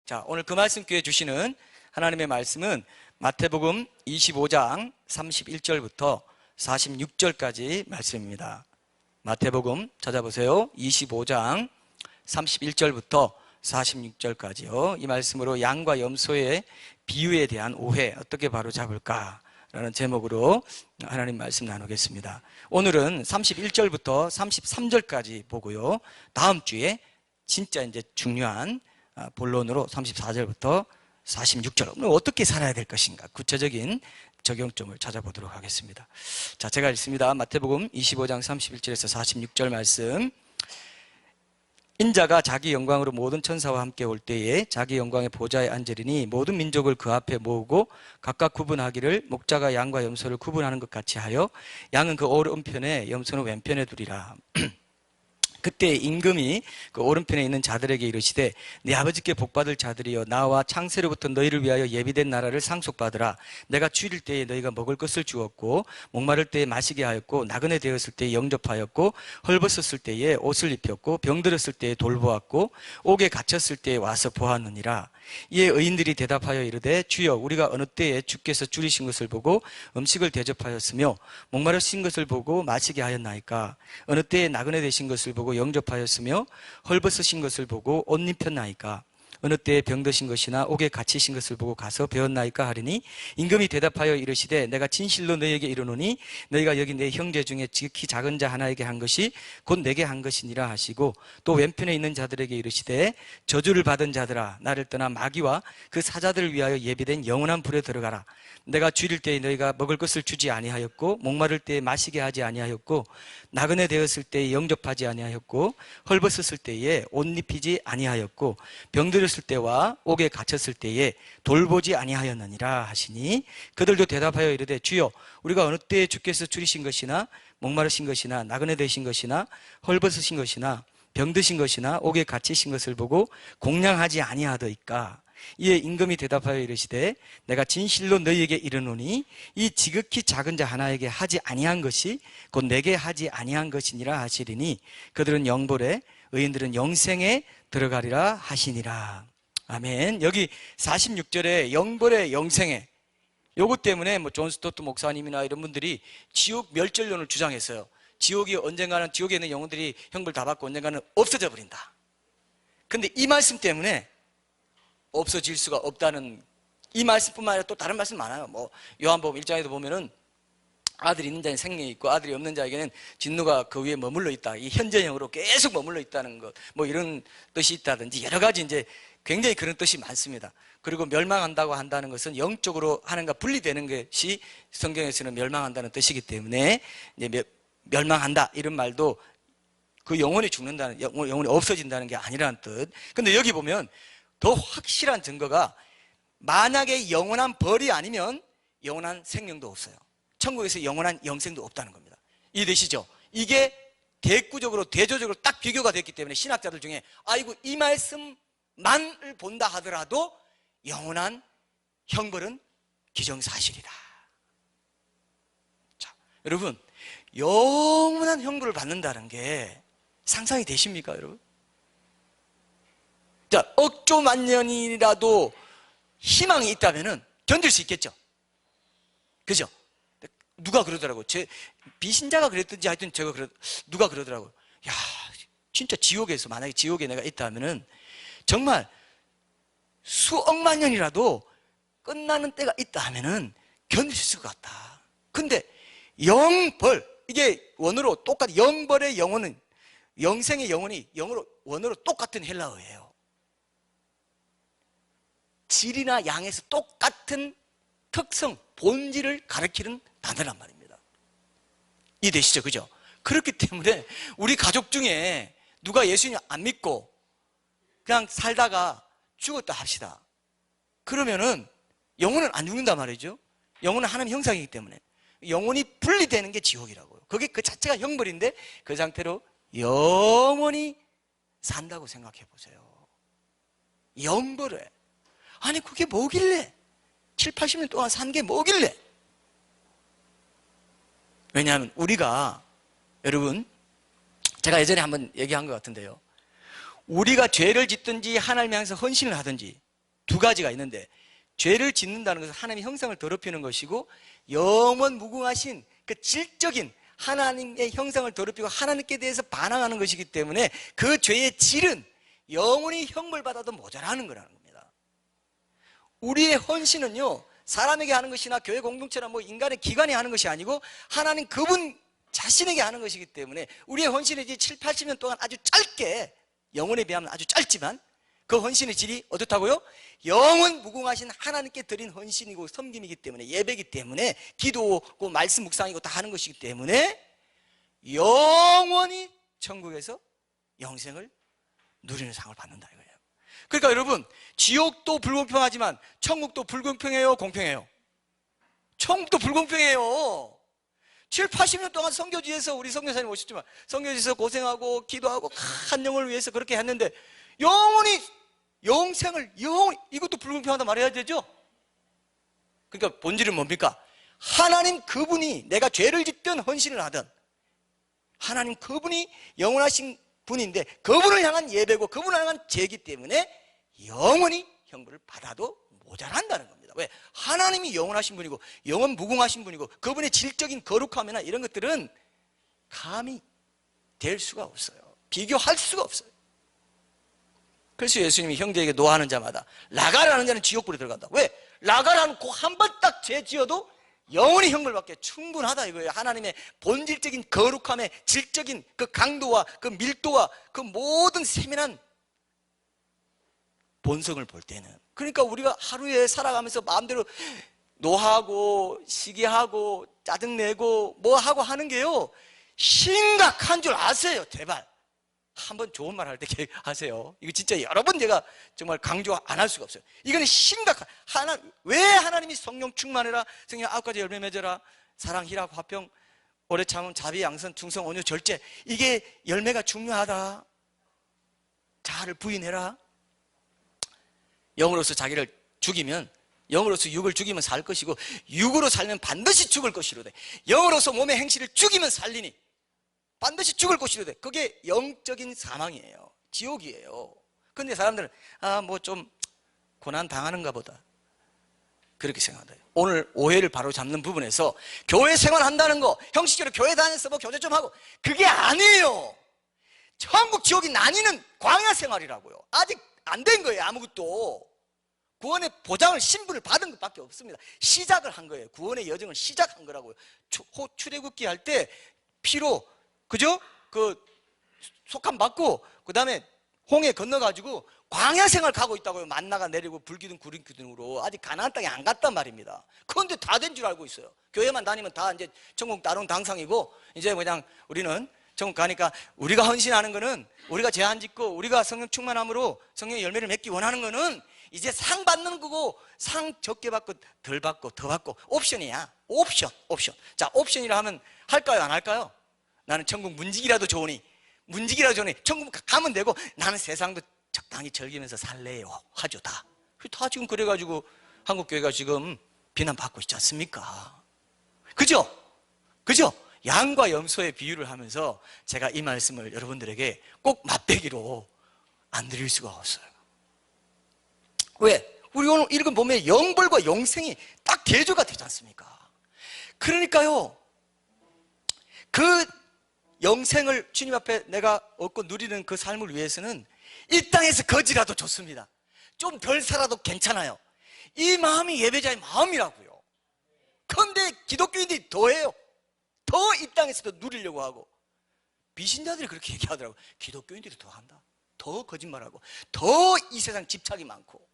자, 오늘 그 말씀께 주시는 하나님의 말씀은 마태복음 25장 31절부터 46절까지 말씀입니다. 마태복음 찾아보세요. 25장 31절부터 46절까지요. 이 말씀으로 양과 염소의 비유에 대한 오해 어떻게 바로잡을까? 라는 제목으로 하나님 말씀 나누겠습니다. 오늘은 31절부터 33절까지 보고요. 다음 주에 진짜 이제 중요한 본론으로 34절부터 46절 오늘 어떻게 살아야 될 것인가 구체적인 적용점을 찾아보도록 하겠습니다. 자, 제가 읽습니다. 마태복음 25장 31절에서 46절 말씀. 인자가 자기 영광으로 모든 천사와 함께 올 때에 자기 영광의 보좌에 앉으리니 모든 민족을 그 앞에 모으고 각각 구분하기를 목자가 양과 염소를 구분하는 것 같이 하여 양은 그 오른편에 염소는 왼편에 두리라. 그때 임금이 그 오른편에 있는 자들에게 이르시되 네 아버지께 복받을 자들이여 나와 창세로부터 너희를 위하여 예비된 나라를 상속받으라. 내가 추릴 때에 너희가 먹을 것을 주었고 목마를 때에 마시게 하였고 나그네 되었을 때에 영접하였고 헐벗었을 때에 옷을 입혔고 병들었을 때에 돌보았고 옥에 갇혔을 때에 와서 보았느니라. 이에 의인들이 대답하여 이르되 주여 우리가 어느 때에 주께서 줄이신 것을 보고 음식을 대접하였으며 목마르신 것을 보고 마시게 하였나이까? 어느 때에 나그네 되신 것을 보고 영접하였으며 헐벗으신 것을 보고 옷 입혔나이까? 어느 때에 병드신 것이나 옥에 갇히신 것을 보고 가서 배웠나이까 하리니 임금이 대답하여 이르시되 내가 진실로 너희에게 이르노니 너희가 여기 내 형제 중에 지극히 작은 자 하나에게 한 것이 곧 내게 한 것이니라 하시고 또 왼편에 있는 자들에게 이르시되 저주를 받은 자들아 나를 떠나 마귀와 그 사자들을 위하여 예비된 영원한 불에 들어가라. 내가 줄일 때에 너희가 먹을 것을 주지 아니하였고 목마를 때에 마시게 하지 아니하였고 나그네 되었을 때에 영접하지 아니하였고 헐벗었을 때에 옷 입히지 아니하였고 병들었을 때와 옥에 갇혔을 때에 돌보지 아니하였느니라 하시니 그들도 대답하여 이르되 주여 우리가 어느 때에 주께서 줄이신 것이나 목마르신 것이나 나그네 되신 것이나 헐벗으신 것이나 병드신 것이나 옥에 갇히신 것을 보고 공양하지 아니하더이까? 이에 임금이 대답하여 이르시되 내가 진실로 너희에게 이르노니 이 지극히 작은 자 하나에게 하지 아니한 것이 곧 내게 하지 아니한 것이니라 하시리니 그들은 영벌에 의인들은 영생에 들어가리라 하시니라. 아멘. 여기 46절에 영벌에 영생에 요것 때문에 뭐 존 스토트 목사님이나 이런 분들이 지옥 멸절론을 주장했어요. 지옥이 언젠가는 지옥에 있는 영혼들이 형벌 다 받고 언젠가는 없어져 버린다. 근데 이 말씀 때문에 없어질 수가 없다는 이 말씀뿐만 아니라 또 다른 말씀 많아요. 뭐 요한복음 1장에도 보면은 아들이 있는 자는 생명이 있고 아들이 없는 자에게는 진노가 그 위에 머물러 있다. 이 현재형으로 계속 머물러 있다는 것, 뭐 이런 뜻이 있다든지 여러 가지 이제 굉장히 그런 뜻이 많습니다. 그리고 멸망한다고 한다는 것은 영적으로 하는가 분리되는 것이 성경에서는 멸망한다는 뜻이기 때문에 이제 멸망한다 이런 말도 그 영혼이 죽는다는 영혼이 없어진다는 게 아니라는 뜻. 근데 여기 보면 더 확실한 증거가 만약에 영원한 벌이 아니면 영원한 생명도 없어요. 천국에서 영원한 영생도 없다는 겁니다. 이해되시죠? 이게 대구적으로 대조적으로 딱 비교가 됐기 때문에 신학자들 중에 아이고 이 말씀만을 본다 하더라도 영원한 형벌은 기정사실이다. 자, 여러분 영원한 형벌을 받는다는 게 상상이 되십니까 여러분? 자, 억조만 년이라도 희망이 있다면은 견딜 수 있겠죠? 그죠? 누가 그러더라고요. 제 비신자가 그랬든지 하여튼 누가 그러더라고요. 야, 진짜 지옥에서 만약에 지옥에 내가 있다면은 정말 수억만 년이라도 끝나는 때가 있다 하면은 견딜 수 있을 것 같다. 근데 영벌, 이게 원어로 똑같은 영벌의 영혼은 영생의 영혼이 원어로 똑같은 헬라어예요. 질이나 양에서 똑같은 특성, 본질을 가리키는 단어란 말입니다. 이해되시죠? 그죠? 그렇기 때문에 우리 가족 중에 누가 예수님 안 믿고 그냥 살다가 죽었다 합시다. 그러면은 영혼은 안 죽는단 말이죠. 영혼은 하나님 형상이기 때문에 영혼이 분리되는 게 지옥이라고요. 그게 그 자체가 형벌인데 그 상태로 영원히 산다고 생각해 보세요. 영벌에 아니 그게 뭐길래 7, 80년 동안 산 게 뭐길래? 왜냐하면 우리가 여러분 제가 예전에 한번 얘기한 것 같은데요, 우리가 죄를 짓든지 하나님 향해서 헌신을 하든지 두 가지가 있는데, 죄를 짓는다는 것은 하나님의 형상을 더럽히는 것이고, 영원 무궁하신 그 질적인 하나님의 형상을 더럽히고 하나님께 대해서 반항하는 것이기 때문에 그 죄의 질은 영원히 형벌받아도 모자라는 거라는 겁니다. 우리의 헌신은요, 사람에게 하는 것이나 교회 공동체나 뭐 인간의 기관이 하는 것이 아니고 하나님 그분 자신에게 하는 것이기 때문에 우리의 헌신의 질이 7, 80년 동안 아주 짧게, 영혼에 비하면 아주 짧지만 그 헌신의 질이 어떻다고요? 영원 무궁하신 하나님께 드린 헌신이고 섬김이기 때문에, 예배이기 때문에, 기도고 말씀 묵상이고 다 하는 것이기 때문에 영원히 천국에서 영생을 누리는 상을 받는다 이거예요. 그러니까 여러분, 지옥도 불공평하지만 천국도 불공평해요, 공평해요? 천국도 불공평해요. 7, 80년 동안 선교지에서, 우리 선교사님 오셨지만 선교지에서 고생하고 기도하고 한 영을 위해서 그렇게 했는데 영원히 영생을, 영원히, 이것도 불공평하다 말해야 되죠. 그러니까 본질은 뭡니까? 하나님 그분이, 내가 죄를 짓든 헌신을 하든 하나님 그분이 영원하신 분인데 그분을 향한 예배고 그분을 향한 죄이기 때문에 영원히 형벌을 받아도 모자란다는 겁니다. 왜? 하나님이 영원하신 분이고 영원 무궁하신 분이고 그분의 질적인 거룩함이나 이런 것들은 감히 될 수가 없어요. 비교할 수가 없어요. 그래서 예수님이 형제에게 노하는 자마다 라가라는 자는 지옥불에 들어간다. 왜? 라가라는 그 한 번 딱 죄 지어도 영원히 형벌받게 충분하다 이거예요. 하나님의 본질적인 거룩함의 질적인 그 강도와 그 밀도와 그 모든 세밀한 본성을 볼 때는, 그러니까 우리가 하루에 살아가면서 마음대로 노하고 시기하고 짜증내고 뭐하고 하는 게요, 심각한 줄 아세요. 제발 한번 좋은 말 할 때 하세요. 이거 진짜 여러 번 제가 정말 강조 안 할 수가 없어요. 이거는 심각한, 왜 하나님이 성령 충만해라, 성령 9가지 열매 맺어라, 사랑, 희락, 화평, 오래 참음, 자비, 양선, 충성, 온유, 절제, 이게 열매가 중요하다. 자아를 부인해라. 영으로서 자기를 죽이면, 영으로서 육을 죽이면 살 것이고 육으로 살면 반드시 죽을 것이로되, 영으로서 몸의 행실을 죽이면 살리니 반드시 죽을 것이로되, 그게 영적인 사망이에요. 지옥이에요. 근데 사람들은 뭐 좀 고난 당하는가 보다 그렇게 생각한다. 오늘 오해를 바로 잡는 부분에서 교회 생활한다는 거, 형식적으로 교회 다녀서 뭐 교제 좀 하고, 그게 아니에요. 천국 지옥이 나뉘는 광야 생활이라고요. 아직 안 된 거예요. 아무것도 구원의 보장을, 신분을 받은 것밖에 없습니다. 시작을 한 거예요. 구원의 여정을 시작한 거라고요. 출애굽기 할 때 피로, 그죠? 그 속함 받고 그 다음에 홍해 건너가지고 광야 생활 가고 있다고요. 만나가 내리고 불기둥 구름기둥으로. 아직 가나안 땅에 안 갔단 말입니다. 그런데 다 된 줄 알고 있어요. 교회만 다니면 다 이제 천국 따른 당상이고, 이제 그냥 우리는 천국 가니까, 우리가 헌신하는 거는, 우리가 제한 짓고 우리가 성령 충만함으로 성령의 열매를 맺기 원하는 거는 이제 상 받는 거고, 상 적게 받고 덜 받고 더 받고 옵션이야. 옵션. 자, 옵션이라 하면 할까요, 안 할까요? 나는 천국 문직이라도 좋으니 천국 가면 되고 나는 세상도 적당히 즐기면서 살래요 하죠. 다 지금 그래가지고 한국교회가 지금 비난받고 있지 않습니까? 그죠? 양과 염소의 비유를 하면서 제가 이 말씀을 여러분들에게 꼭 맛배기로 안 드릴 수가 없어요. 왜? 우리 오늘 읽은 보면 영벌과 영생이 딱 대조가 되지 않습니까? 그러니까요, 그 영생을 주님 앞에 내가 얻고 누리는 그 삶을 위해서는 이 땅에서 거지라도 좋습니다. 좀 덜 살아도 괜찮아요. 이 마음이 예배자의 마음이라고요. 그런데 기독교인들이 더해요. 더 이 땅에서도 누리려고 하고, 비신자들이 그렇게 얘기하더라고요. 기독교인들이 더 한다. 더 거짓말하고 더 이 세상 집착이 많고.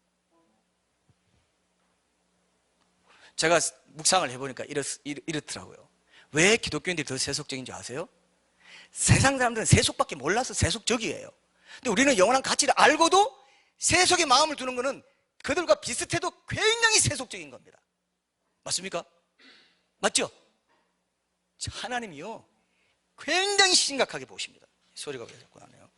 제가 묵상을 해보니까 이렇더라고요. 왜 기독교인들이 더 세속적인 줄 아세요? 세상 사람들은 세속밖에 몰라서 세속적이에요. 근데 우리는 영원한 가치를 알고도 세속의 마음을 두는 것은 그들과 비슷해도 굉장히 세속적인 겁니다. 맞습니까? 맞죠? 하나님이요, 굉장히 심각하게 보십니다. 소리가 왜 자꾸 나네요.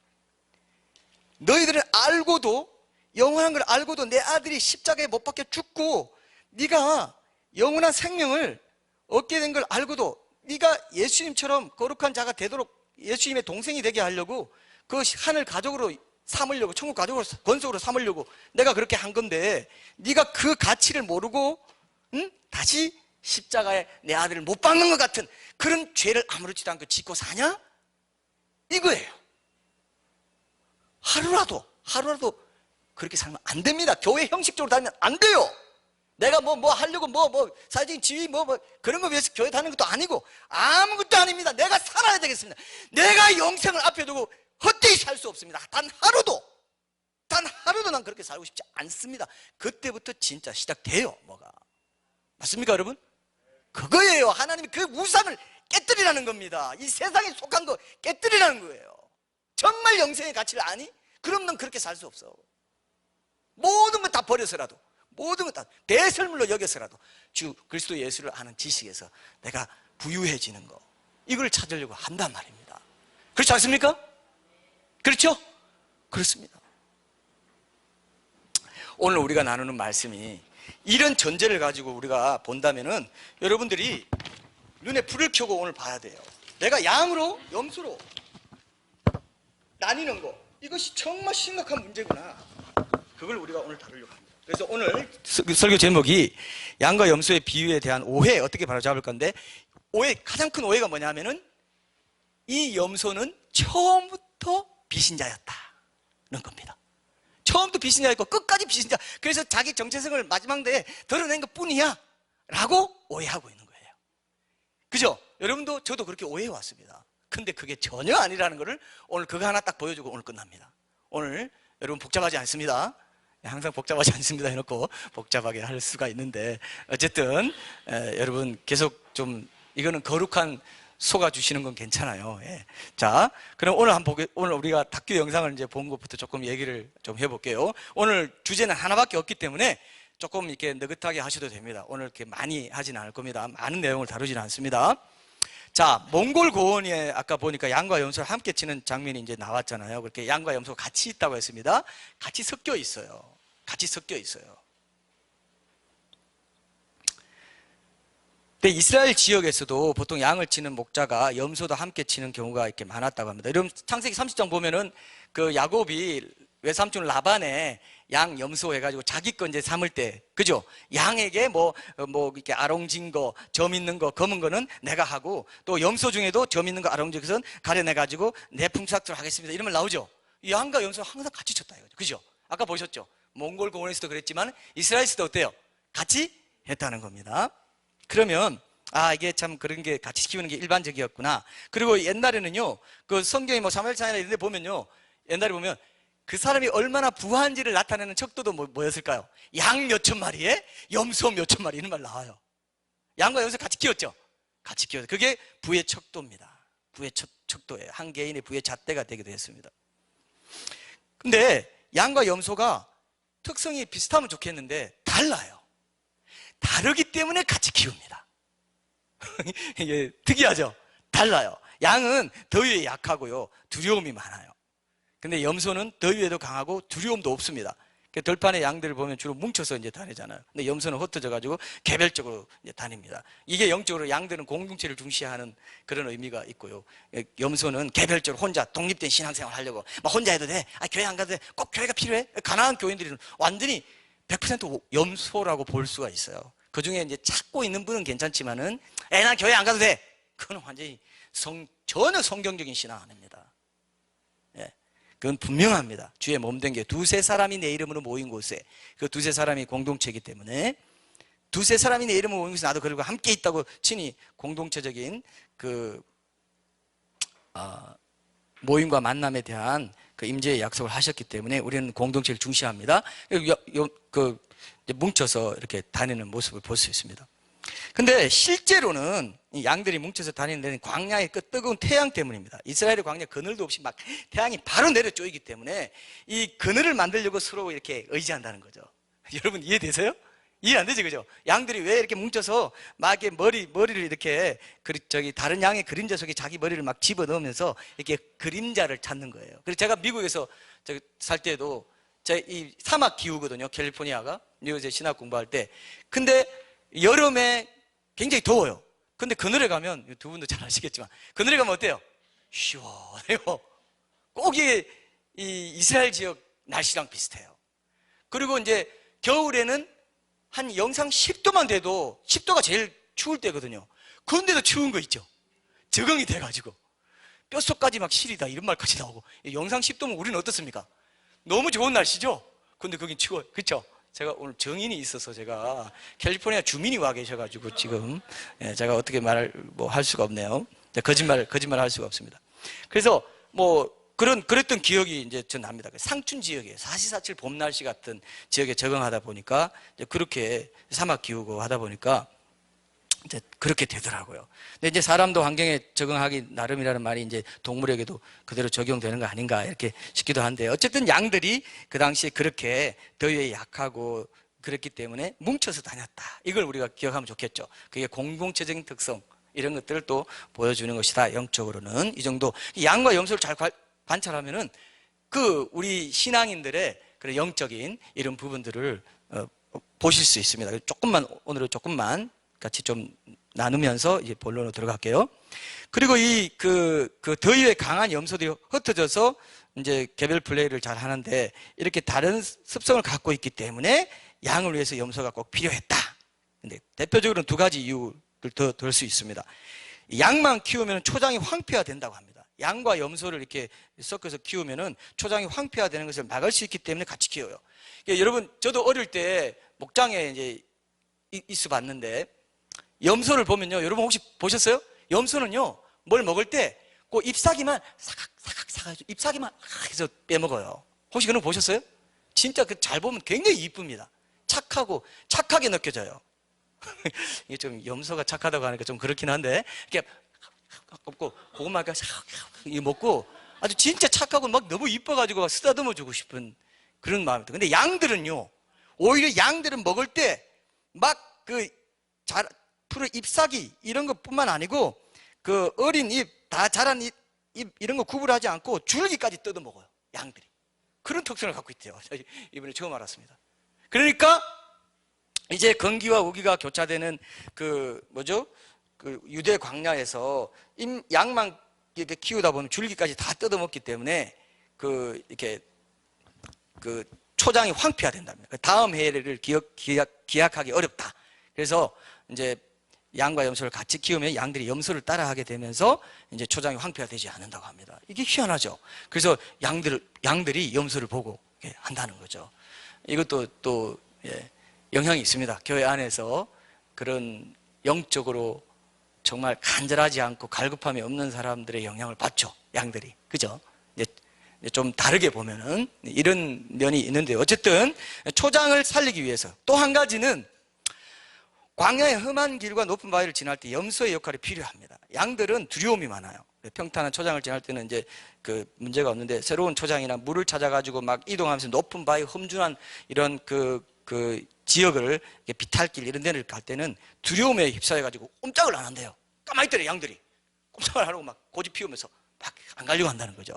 너희들은 알고도, 영원한 걸 알고도 내 아들이 십자가에 못 박혀 죽고 네가 영원한 생명을 얻게 된 걸 알고도 네가 예수님처럼 거룩한 자가 되도록 예수님의 동생이 되게 하려고 그 하늘 가족으로 삼으려고, 천국 가족으로 권속으로 삼으려고 내가 그렇게 한 건데 네가 그 가치를 모르고 다시 십자가에 내 아들을 못 박는 것 같은 그런 죄를 아무렇지도 않고 짓고 사냐? 이거예요. 하루라도 그렇게 살면 안 됩니다. 교회 형식적으로 다니면 안 돼요. 내가 뭐 하려고 사회적인 지위 그런 거 위해서 교회 다니는 것도 아니고 아무것도 아닙니다. 내가 살아야 되겠습니다. 내가 영생을 앞에 두고 헛되이 살 수 없습니다. 단 하루도 난 그렇게 살고 싶지 않습니다. 그때부터 진짜 시작돼요. 뭐가 맞습니까 여러분? 그거예요. 하나님이 그 우상을 깨뜨리라는 겁니다. 이 세상에 속한 거 깨뜨리라는 거예요. 정말 영생의 가치를 아니? 그럼 넌 그렇게 살 수 없어. 모든 것 다 버려서라도, 모든 것 다 배설물로 여겨서라도 주 그리스도 예수를 아는 지식에서 내가 부유해지는 거, 이걸 찾으려고 한단 말입니다. 그렇지 않습니까? 그렇죠? 그렇습니다. 오늘 우리가 나누는 말씀이 이런 전제를 가지고 우리가 본다면은 여러분들이 눈에 불을 켜고 오늘 봐야 돼요. 내가 양으로 염소로 나뉘는 거, 이것이 정말 심각한 문제구나. 그걸 우리가 오늘 다루려고 합니다. 그래서 오늘 설교 제목이 양과 염소의 비유에 대한 오해, 어떻게 바로잡을 건데, 가장 큰 오해가 뭐냐면은 이 염소는 처음부터 비신자였다는 겁니다. 처음부터 비신자였고 끝까지 비신자, 그래서 자기 정체성을 마지막 때에 드러낸 것 뿐이야 라고 오해하고 있는 거예요. 그죠? 여러분도 저도 그렇게 오해해 왔습니다. 근데 그게 전혀 아니라는 것을 오늘 그거 하나 딱 보여주고 오늘 끝납니다. 오늘 여러분 복잡하지 않습니다. 항상 복잡하지 않습니다 해놓고 복잡하게 할 수가 있는데, 어쨌든 여러분 계속 좀 이거는 거룩한 속아 주시는 건 괜찮아요. 예. 자, 그럼 오늘 우리가 다큐 영상을 이제 본 것부터 조금 얘기를 좀 해볼게요. 오늘 주제는 하나밖에 없기 때문에 조금 이렇게 느긋하게 하셔도 됩니다. 오늘 이렇게 많이 하지는 않을 겁니다. 많은 내용을 다루지는 않습니다. 자, 몽골 고원에 아까 보니까 양과 염소를 함께 치는 장면이 이제 나왔잖아요. 그렇게 양과 염소가 같이 있다고 했습니다. 같이 섞여 있어요. 같이 섞여 있어요. 근데 이스라엘 지역에서도 보통 양을 치는 목자가 염소도 함께 치는 경우가 이렇게 많았다고 합니다. 여러분 창세기 30장 보면은 그 야곱이 외삼촌 라반의 양 염소 해가지고 자기 거 이제 삼을 때, 그죠? 양에게 뭐 이렇게 아롱진 거, 점 있는 거, 검은 거는 내가 하고, 또 염소 중에도 점 있는 거, 아롱진 것은 가려내가지고 내 품삯으로 하겠습니다. 이러면 나오죠? 이 양과 염소가 항상 같이 쳤다 이거죠. 그죠? 아까 보셨죠? 몽골 공원에서도 그랬지만 이스라엘에서도 어때요? 같이 했다는 겁니다. 그러면 이게 참 그런 게 같이 키우는 게 일반적이었구나. 그리고 옛날에는요, 그 성경이 뭐 사무엘상이나 이런 데 보면요, 옛날에 보면 그 사람이 얼마나 부한지를 나타내는 척도도 뭐였을까요? 양 몇천 마리에 염소 몇천 마리, 이런 말 나와요. 양과 염소 같이 키웠죠? 같이 키웠죠. 그게 부의 척도입니다. 부의 척도예요. 한 개인의 부의 잣대가 되기도 했습니다. 근데 양과 염소가 특성이 비슷하면 좋겠는데 달라요. 다르기 때문에 같이 키웁니다. 이게 특이하죠? 달라요. 양은 더위에 약하고요, 두려움이 많아요. 근데 염소는 더위에도 강하고 두려움도 없습니다. 들판의 양들을 보면 주로 뭉쳐서 이제 다니잖아요. 근데 염소는 흩어져가지고 개별적으로 이제 다닙니다. 이게 영적으로 양들은 공동체를 중시하는 그런 의미가 있고요. 염소는 개별적으로 혼자 독립된 신앙생활 하려고 막 혼자 해도 돼. 교회 안 가도 돼. 꼭 교회가 필요해. 가난한 교인들은 완전히 100% 염소라고 볼 수가 있어요. 그 중에 이제 찾고 있는 분은 괜찮지만은, 난 교회 안 가도 돼. 그건 완전히 전혀 성경적인 신앙 아닙니다. 예. 그건 분명합니다. 주의 몸된 게 두세 사람이 내 이름으로 모인 곳에, 그 두세 사람이 공동체이기 때문에, 두세 사람이 내 이름으로 모인 곳에 나도 그리고 함께 있다고 친히 공동체적인 그 모임과 만남에 대한 그 임재의 약속을 하셨기 때문에 우리는 공동체를 중시합니다. 뭉쳐서 이렇게 다니는 모습을 볼 수 있습니다. 근데 실제로는 이 양들이 뭉쳐서 다니는 데는 광야의 그 뜨거운 태양 때문입니다. 이스라엘의 광야 그늘도 없이 막 태양이 바로 내려 쪼이기 때문에 이 그늘을 만들려고 서로 이렇게 의지한다는 거죠. 여러분 이해되세요? 이해 안 되지, 그죠? 양들이 왜 이렇게 뭉쳐서 막 이렇게 머리를 이렇게 다른 양의 그림자 속에 자기 머리를 막 집어 넣으면서 이렇게 그림자를 찾는 거예요. 그래서 제가 미국에서 살 때도 제가 이 사막 기후거든요. 캘리포니아가. 미국에서 신학 공부할 때. 근데 여름에 굉장히 더워요. 근데 그늘에 가면, 두 분도 잘 아시겠지만, 그늘에 가면 어때요? 시원해요. 꼭 이 이스라엘 지역 날씨랑 비슷해요. 그리고 이제 겨울에는 한 영상 10도만 돼도 10도가 제일 추울 때거든요. 그런데도 추운 거 있죠. 적응이 돼가지고 뼛속까지 막 시리다 이런 말까지 나오고. 영상 10도면 우리는 어떻습니까? 너무 좋은 날씨죠. 근데 거긴 추워요. 그렇죠? 제가 오늘 정인이 있어서 제가 캘리포니아 주민이 와 계셔가지고 지금 제가 어떻게 말을 뭐 할 수가 없네요. 거짓말 할 수가 없습니다. 그래서 뭐 그랬던 기억이 이제 전 납니다. 상춘 지역에 4.4.7 봄 날씨 같은 지역에 적응하다 보니까 이제 그렇게 사막 기후고 하다 보니까 이제 그렇게 되더라고요. 근데 이제 사람도 환경에 적응하기 나름이라는 말이 이제 동물에게도 그대로 적용되는 거 아닌가 이렇게 싶기도 한데, 어쨌든 양들이 그 당시에 그렇게 더위에 약하고 그랬기 때문에 뭉쳐서 다녔다. 이걸 우리가 기억하면 좋겠죠. 그게 공동체적인 특성 이런 것들을 또 보여주는 것이다. 영적으로는 이 정도. 양과 염소를 잘 관찰하면은 그 우리 신앙인들의 그런 영적인 이런 부분들을 보실 수 있습니다. 오늘은 조금만 같이 좀 나누면서 이제 본론으로 들어갈게요. 그리고 그 더위에 강한 염소들이 흩어져서 이제 개별 플레이를 잘 하는데, 이렇게 다른 습성을 갖고 있기 때문에 양을 위해서 염소가 꼭 필요했다. 근데 대표적으로는 두 가지 이유를 더 들 수 있습니다. 양만 키우면 초장이 황폐화 된다고 합니다. 양과 염소를 이렇게 섞어서 키우면은 초장이 황폐화되는 것을 막을 수 있기 때문에 같이 키워요. 그러니까 여러분, 저도 어릴 때 목장에 이제 있어 봤는데, 염소를 보면요, 여러분 혹시 보셨어요? 염소는요, 뭘 먹을 때 그 잎사귀만 사각사각 잎사귀만 해서 빼먹어요. 혹시 그런 거 보셨어요? 진짜 그 잘 보면 굉장히 이쁩니다. 착하게 느껴져요. 이게 좀 염소가 착하다고 하니까 좀 그렇긴 한데, 이렇게 없고 고구마 이렇게 먹고 아주 진짜 착하고 막 너무 이뻐가지고 막 쓰다듬어 주고 싶은 그런 마음이 들어요. 근데 양들은요, 오히려 양들은 먹을 때 막 푸른 잎사귀 이런 것뿐만 아니고 그 어린 잎, 다 자란 잎 이런 거 구분하지 않고 줄기까지 뜯어 먹어요. 양들이 그런 특성을 갖고 있대요. 이번에 처음 알았습니다. 그러니까 이제 건기와 우기가 교차되는 그 유대 광야에서 양만 이렇게 키우다 보면 줄기까지 다 뜯어 먹기 때문에 이렇게 초장이 황폐화된답니다. 다음 해를 기약하기 어렵다. 그래서 이제 양과 염소를 같이 키우면 양들이 염소를 따라하게 되면서 이제 초장이 황폐화되지 않는다고 합니다. 이게 희한하죠. 그래서 양들이 염소를 보고 한다는 거죠. 이것도 또 영향이 있습니다. 교회 안에서 그런 영적으로 정말 간절하지 않고 갈급함이 없는 사람들의 영향을 받죠. 양들이. 그죠? 좀 다르게 보면은 이런 면이 있는데, 어쨌든 초장을 살리기 위해서 또 한 가지는 광야의 험한 길과 높은 바위를 지날 때 염소의 역할이 필요합니다. 양들은 두려움이 많아요. 평탄한 초장을 지날 때는 이제 그 문제가 없는데, 새로운 초장이나 물을 찾아가지고 막 이동하면서 높은 바위, 험준한 이런 그 지역을 비탈길 이런 데를 갈 때는 두려움에 휩싸여가지고 꼼짝을 안 한대요. 가만히 있더래. 양들이 꼼짝을 안 하고 막 고집 피우면서 막 안 가려고 한다는 거죠.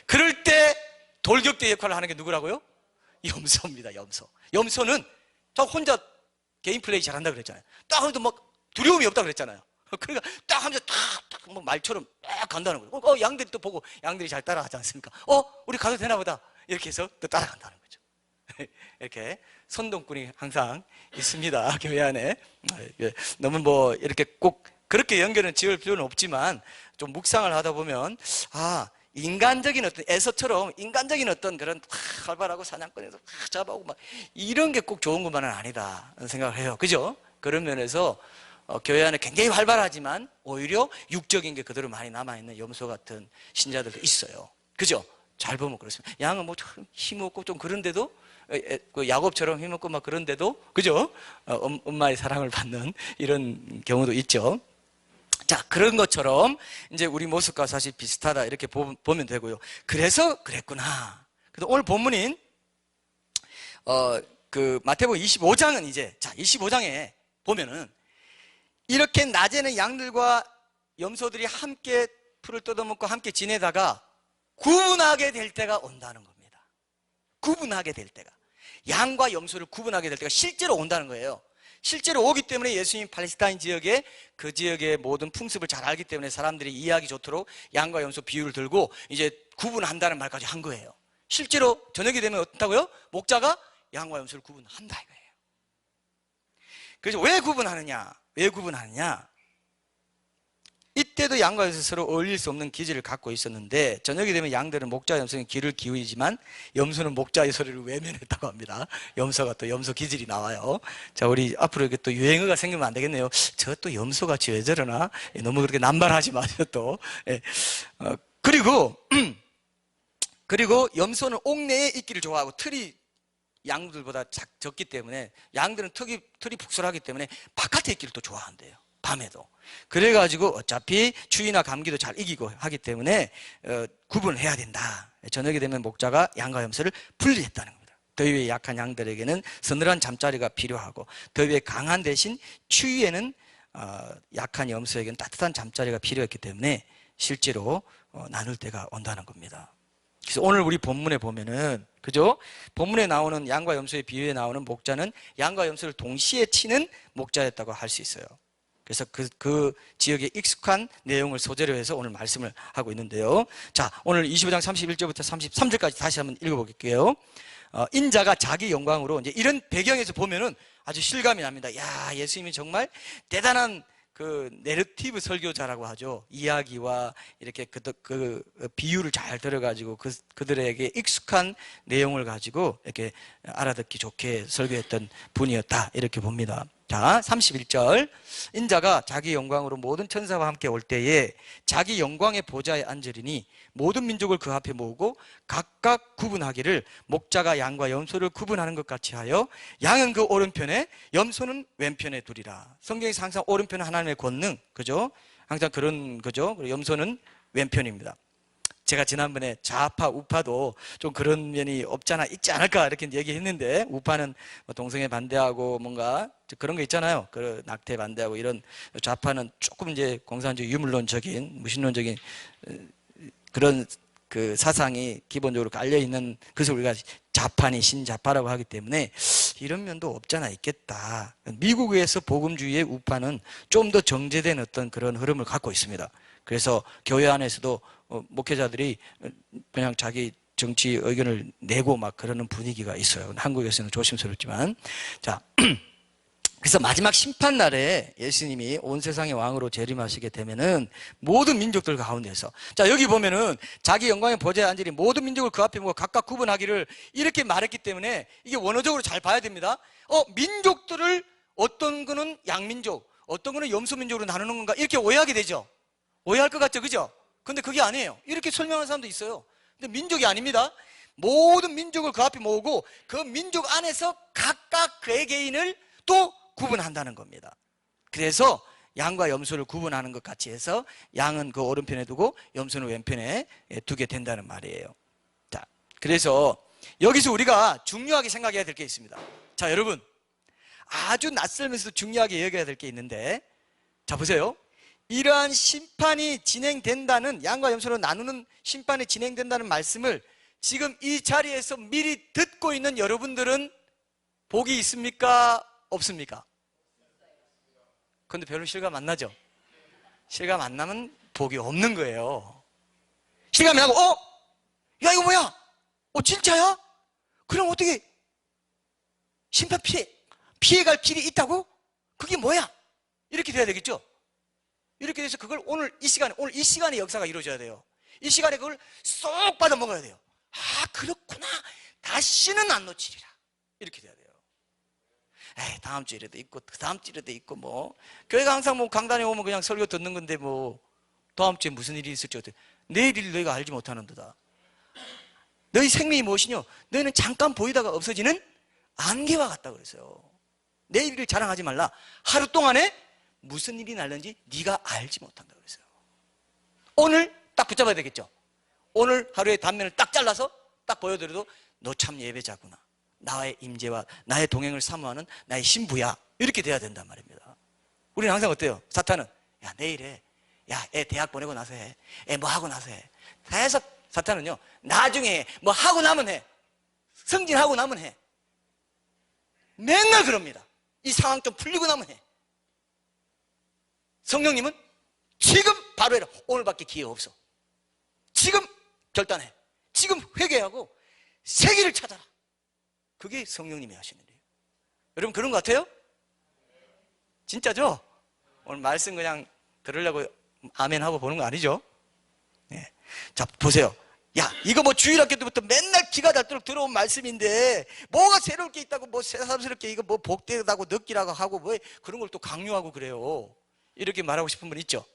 그럴 때 돌격대 역할을 하는 게 누구라고요? 염소입니다. 염소는 저 혼자 개인 플레이 잘한다 그랬잖아요. 딱 해도 막 두려움이 없다 그랬잖아요. 그러니까 딱 하면서 뭐 말처럼 딱 간다는 거예요. 양들이 또 보고 양들이 잘 따라가지 않습니까? 우리 가도 되나 보다. 이렇게 해서 또 따라간다는 거죠. 이렇게 선동꾼이 항상 있습니다. 교회 안에. 너무 뭐 이렇게 꼭 그렇게 연결은 지을 필요는 없지만, 좀 묵상을 하다 보면 인간적인 어떤 에서처럼 인간적인 어떤 그런 활발하고 사냥꾼에서 잡아오고 막 이런 게 꼭 좋은 것만은 아니다 생각을 해요. 그죠? 그런 면에서 교회 안에 굉장히 활발하지만 오히려 육적인 게 그대로 많이 남아있는 염소 같은 신자들도 있어요. 그죠? 잘 보면 그렇습니다. 양은 뭐 힘없고 좀 그런데도, 야곱처럼 힘없고 막 그런데도, 그죠? 엄마의 사랑을 받는 이런 경우도 있죠. 자, 그런 것처럼 이제 우리 모습과 사실 비슷하다 이렇게 보면 되고요. 그래서 그랬구나. 그래서 오늘 본문인 마태복음 25장은 이제 25장에 보면은 이렇게 낮에는 양들과 염소들이 함께 풀을 뜯어먹고 함께 지내다가 구분하게 될 때가 온다는 겁니다. 구분하게 될 때가, 양과 염소를 구분하게 될 때가 실제로 온다는 거예요. 실제로 오기 때문에 예수님 팔레스타인 지역에 그 지역의 모든 풍습을 잘 알기 때문에 사람들이 이해하기 좋도록 양과 염소 비유를 들고 이제 구분한다는 말까지 한 거예요. 실제로 저녁이 되면 어떻다고요? 목자가 양과 염소를 구분한다 이거예요. 그래서 왜 구분하느냐? 왜 구분하느냐? 이때도 양과 염소는 서로 어울릴 수 없는 기질을 갖고 있었는데 저녁이 되면 양들은 목자 염소는 귀를 기울이지만 염소는 목자의 소리를 외면했다고 합니다. 염소가 또 염소 기질이 나와요. 자, 우리 앞으로 이게 또 유행어가 생기면 안 되겠네요. 저 또 염소같이 왜 저러나? 너무 그렇게 남발하지 마세요 또. 그리고 염소는 옥내에 있기를 좋아하고 틀이 양들보다 적기 때문에 양들은 털이 북설하기 때문에 바깥에 있기를 또 좋아한대요. 밤에도. 그래가지고 어차피 추위나 감기도 잘 이기고 하기 때문에 구분을 해야 된다. 저녁이 되면 목자가 양과 염소를 분리했다는 겁니다. 더위에 약한 양들에게는 서늘한 잠자리가 필요하고 더위에 강한 대신 추위에는 약한 염소에게는 따뜻한 잠자리가 필요했기 때문에 실제로 나눌 때가 온다는 겁니다. 그래서 오늘 우리 본문에 보면은 그죠? 본문에 나오는 양과 염소의 비유에 나오는 목자는 양과 염소를 동시에 치는 목자였다고 할 수 있어요. 그래서 그 지역에 익숙한 내용을 소재로 해서 오늘 말씀을 하고 있는데요. 자, 오늘 25장 31절부터 33절까지 다시 한번 읽어볼게요. 인자가 자기 영광으로 이제 이런 배경에서 보면은 아주 실감이 납니다. 야, 예수님이 정말 대단한 그 내러티브 설교자라고 하죠. 이야기와 이렇게 그 비유를 잘 들어가지고 그들에게 익숙한 내용을 가지고 이렇게 알아듣기 좋게 설교했던 분이었다 이렇게 봅니다. 자, 31절. 인자가 자기 영광으로 모든 천사와 함께 올 때에 자기 영광의 보좌에 앉으리니 모든 민족을 그 앞에 모으고 각각 구분하기를 목자가 양과 염소를 구분하는 것 같이 하여 양은 그 오른편에 염소는 왼편에 두리라. 성경에서 항상 오른편은 하나님의 권능, 그죠? 항상 그런 거죠. 그리고 염소는 왼편입니다. 제가 지난번에 좌파, 우파도 좀 그런 면이 없잖아, 있지 않을까 이렇게 얘기했는데 우파는 동성애 반대하고 뭔가 그런 거 있잖아요. 그 낙태 반대하고 이런 좌파는 조금 이제 공산주의 유물론적인 무신론적인 그런 그 사상이 기본적으로 깔려 있는 그래서 우리가 좌파니 신좌파라고 하기 때문에 이런 면도 없잖아 있겠다. 미국에서 복음주의의 우파는 좀 더 정제된 어떤 그런 흐름을 갖고 있습니다. 그래서 교회 안에서도 목회자들이 그냥 자기 정치 의견을 내고 막 그러는 분위기가 있어요. 한국에서는 조심스럽지만. 자, 그래서 마지막 심판날에 예수님이 온 세상의 왕으로 재림하시게 되면은 모든 민족들 가운데서 자, 여기 보면은 자기 영광의 보좌에 앉으니 모든 민족을 그 앞에 모아 각각 구분하기를 이렇게 말했기 때문에 이게 원어적으로 잘 봐야 됩니다. 민족들을 어떤 거는 양민족, 어떤 거는 염소민족으로 나누는 건가 이렇게 오해하게 되죠. 오해할 것 같죠, 그죠? 근데 그게 아니에요. 이렇게 설명하는 사람도 있어요. 근데 민족이 아닙니다. 모든 민족을 그 앞에 모으고 그 민족 안에서 각각 그의 개인을 또 구분한다는 겁니다. 그래서 양과 염소를 구분하는 것 같이 해서 양은 그 오른편에 두고 염소는 왼편에 두게 된다는 말이에요. 자, 그래서 여기서 우리가 중요하게 생각해야 될 게 있습니다. 자, 여러분 아주 낯설면서도 중요하게 여겨야 될 게 있는데 자, 보세요. 이러한 심판이 진행된다는 양과 염소로 나누는 심판이 진행된다는 말씀을 지금 이 자리에서 미리 듣고 있는 여러분들은 복이 있습니까? 없습니까? 그런데 별로 실감 안 나죠? 실감 안 나면 복이 없는 거예요. 실감이 나고 야 이거 뭐야? 진짜야? 그럼 어떻게 심판 피해갈 길이 있다고? 그게 뭐야? 이렇게 돼야 되겠죠? 이렇게 돼서 그걸 오늘 이 시간에 역사가 이루어져야 돼요. 이 시간에 그걸 쏙 받아 먹어야 돼요. 그렇구나. 다시는 안 놓치리라. 이렇게 돼야 돼요. 다음 주에도 있고, 다음 주에도 있고, 뭐. 교회가 항상 뭐 강단에 오면 그냥 설교 듣는 건데, 뭐, 다음 주에 무슨 일이 있을지 어때. 내일 일 너희가 알지 못하는도다. 너희 생명이 무엇이뇨? 너희는 잠깐 보이다가 없어지는 안개와 같다 그랬어요. 내일 일을 자랑하지 말라. 하루 동안에 무슨 일이 날는지 네가 알지 못한다 그랬어요. 오늘 딱 붙잡아야 되겠죠. 오늘 하루의 단면을 딱 잘라서 딱 보여드려도 너 참 예배자구나. 나의 임재와 나의 동행을 사모하는 나의 신부야. 이렇게 돼야 된단 말입니다. 우리는 항상 어때요? 사탄은 야 내일 해. 야 애 대학 보내고 나서 해. 애 뭐 하고 나서 해. 해서 사탄은요 나중에 해. 뭐 하고 나면 해. 승진하고 나면 해. 맨날 그럽니다. 이 상황 좀 풀리고 나면 해. 성령님은 지금 바로 해라. 오늘밖에 기회 없어. 지금 결단해. 지금 회개하고 새 길을 찾아라. 그게 성령님이 하시는 일이에요. 여러분 그런 것 같아요? 진짜죠? 오늘 말씀 그냥 들으려고 아멘 하고 보는 거 아니죠? 네. 자 보세요. 야 이거 뭐 주일학교 때부터 맨날 기가 닳도록 들어온 말씀인데 뭐가 새로울 게 있다고 뭐 새삼스럽게 이거 뭐 복되다고 느끼라고 하고 뭐 그런 걸 또 강요하고 그래요. 이렇게 말하고 싶은 분 있죠?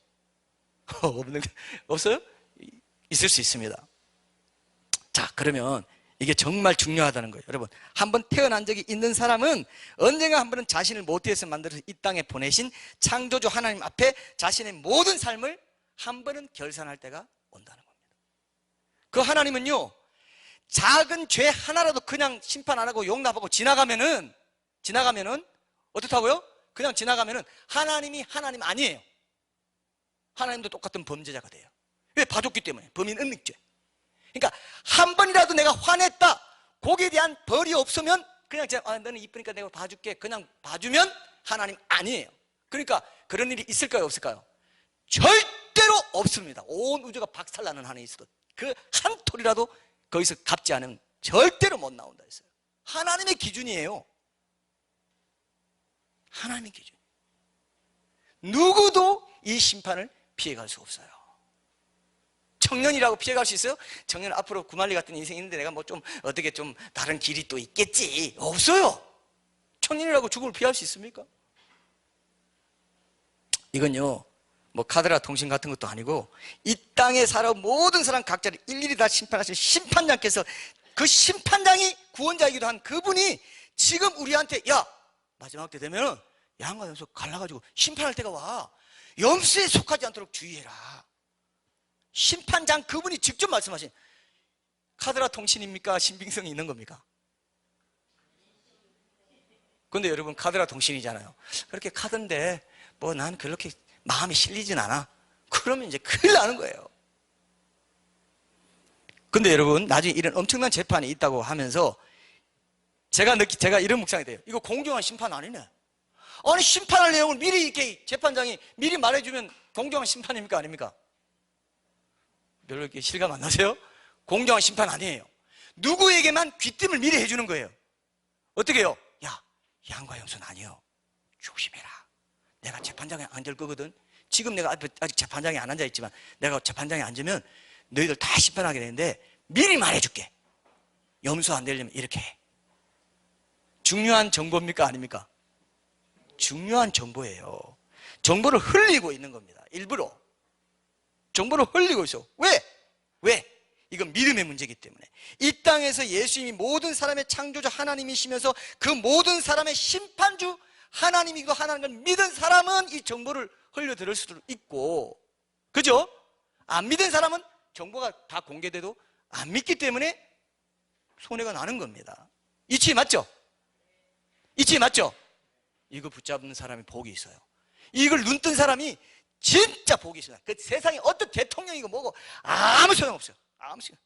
없는 없어요? 있을 수 있습니다. 자 그러면 이게 정말 중요하다는 거예요. 여러분 한번 태어난 적이 있는 사람은 언젠가 한 번은 자신을 모태에서 만들어서 이 땅에 보내신 창조주 하나님 앞에 자신의 모든 삶을 한 번은 결산할 때가 온다는 겁니다. 그 하나님은요 작은 죄 하나라도 그냥 심판 안 하고 용납하고 지나가면은 어떻다고요? 그냥 지나가면은 하나님이 하나님 아니에요. 하나님도 똑같은 범죄자가 돼요. 왜? 봐줬기 때문에. 범인 은닉죄. 그러니까 한 번이라도 내가 화냈다, 거기에 대한 벌이 없으면 그냥 제가 너는 이쁘니까 내가 봐줄게 그냥 봐주면 하나님 아니에요. 그러니까 그런 일이 있을까요 없을까요? 절대로 없습니다. 온 우주가 박살나는 한에 있어도 그 한 톨이라도 거기서 갚지 않으면 절대로 못 나온다 했어요. 하나님의 기준이에요. 하나님의 기준. 누구도 이 심판을 피해갈 수 없어요. 청년이라고 피해갈 수 있어요? 청년 앞으로 구말리 같은 인생이 있는데 내가 뭐 좀 어떻게 좀 다른 길이 또 있겠지. 없어요. 청년이라고 죽음을 피할 수 있습니까? 이건요 뭐 카드라 통신 같은 것도 아니고 이 땅에 살아온 모든 사람 각자를 일일이 다 심판하신 심판장께서 그 심판장이 구원자이기도 한 그분이 지금 우리한테 야 마지막 때 되면은 양과 염소 갈라가지고 심판할 때가 와. 염소에 속하지 않도록 주의해라. 심판장 그분이 직접 말씀하신 카드라 통신입니까? 신빙성이 있는 겁니까? 근데 여러분 카드라 통신이잖아요. 그렇게 카드인데 뭐 난 그렇게 마음이 실리진 않아. 그러면 이제 큰일 나는 거예요. 근데 여러분 나중에 이런 엄청난 재판이 있다고 하면서 제가 이런 묵상이 돼요. 이거 공정한 심판 아니네. 아니 심판할 내용을 미리 이렇게 재판장이 미리 말해주면 공정한 심판입니까 아닙니까? 별로 이렇게 실감 안 나세요? 공정한 심판 아니에요. 누구에게만 귀띔을 미리 해주는 거예요. 어떻게 해요? 야 양과 염소는 아니요 조심해라. 내가 재판장에 앉을 거거든. 지금 내가 아직 재판장에 안 앉아있지만 내가 재판장에 앉으면 너희들 다 심판하게 되는데 미리 말해줄게. 염소 안 되려면 이렇게 해. 중요한 정보입니까 아닙니까? 중요한 정보예요. 정보를 흘리고 있는 겁니다. 일부러 정보를 흘리고 있어. 왜? 이건 믿음의 문제이기 때문에 이 땅에서 예수님이 모든 사람의 창조주 하나님이시면서 그 모든 사람의 심판주 하나님이기도 하나는 걸 믿은 사람은 이 정보를 흘려들을 수도 있고 그죠? 안 믿은 사람은 정보가 다 공개돼도 안 믿기 때문에 손해가 나는 겁니다. 이치 맞죠? 이치 맞죠? 이거 붙잡는 사람이 복이 있어요. 이걸 눈뜬 사람이 진짜 복이 있어요. 그 세상에 어떤 대통령이고 뭐고 아무 소용없어요. 아무 소용.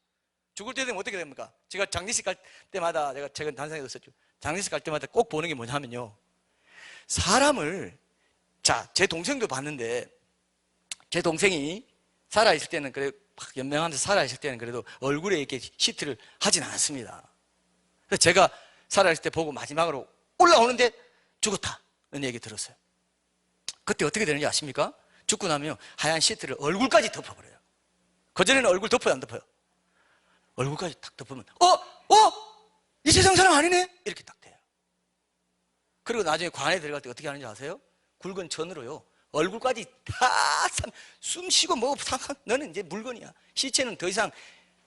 죽을 때 되면 어떻게 됩니까? 제가 장례식 갈 때마다 제가 최근 단상에 있었죠. 장례식 갈 때마다 꼭 보는 게 뭐냐면요. 사람을 제 동생도 봤는데 제 동생이 살아있을 때는 그래 막 연명하면서 살아있을 때는 그래도 얼굴에 이렇게 시트를 하진 않았습니다. 그래서 제가 살아있을 때 보고 마지막으로 올라오는데 죽었다는 얘기 들었어요. 그때 어떻게 되는지 아십니까? 죽고 나면 하얀 시트를 얼굴까지 덮어버려요. 그전에는 얼굴 덮어요 안 덮어요? 얼굴까지 딱 덮으면 이 세상 사람 아니네? 이렇게 딱 돼요. 그리고 나중에 관에 들어갈 때 어떻게 하는지 아세요? 굵은 천으로요 얼굴까지 다 숨 쉬고 뭐 너는 이제 물건이야. 시체는 더 이상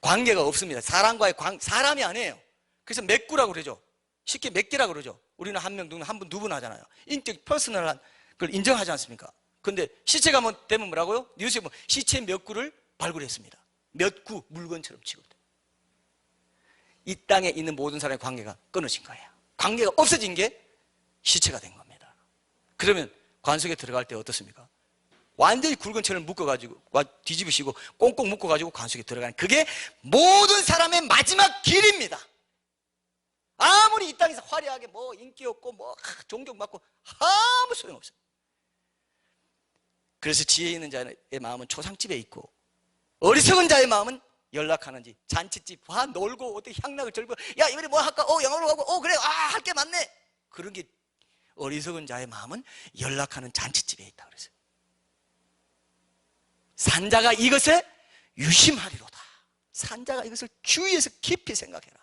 관계가 없습니다. 사람과의 사람이 아니에요. 그래서 맥구라고 그러죠. 쉽게 맥기라고 그러죠. 우리는 한 명, 한 분, 두 분 하잖아요. 인격 퍼스널한 걸 인정하지 않습니까? 근데 시체가 되면 뭐라고요? 뉴스에 보면 시체 몇 구를 발굴했습니다. 몇 구 물건처럼 취급돼요. 이 땅에 있는 모든 사람의 관계가 끊어진 거예요. 관계가 없어진 게 시체가 된 겁니다. 그러면 관속에 들어갈 때 어떻습니까? 완전히 굵은 천을 묶어가지고 뒤집으시고 꽁꽁 묶어가지고 관속에 들어가는 그게 모든 사람의 마지막 길입니다. 아무리 이 땅에서 화려하게 뭐 인기 없고 뭐 존경받고 아무 소용없어요. 그래서 지혜 있는 자의 마음은 초상집에 있고 어리석은 자의 마음은 연락하는지, 잔칫집 와 놀고 어떻게 향락을 절고, 야 이번에 뭐 할까? 영화로 가고, 그래, 할 게 많네. 그런 게 어리석은 자의 마음은 연락하는 잔칫집에 있다 그랬어요. 산자가 이것에 유심하리로다. 산자가 이것을 주위에서 깊이 생각해라.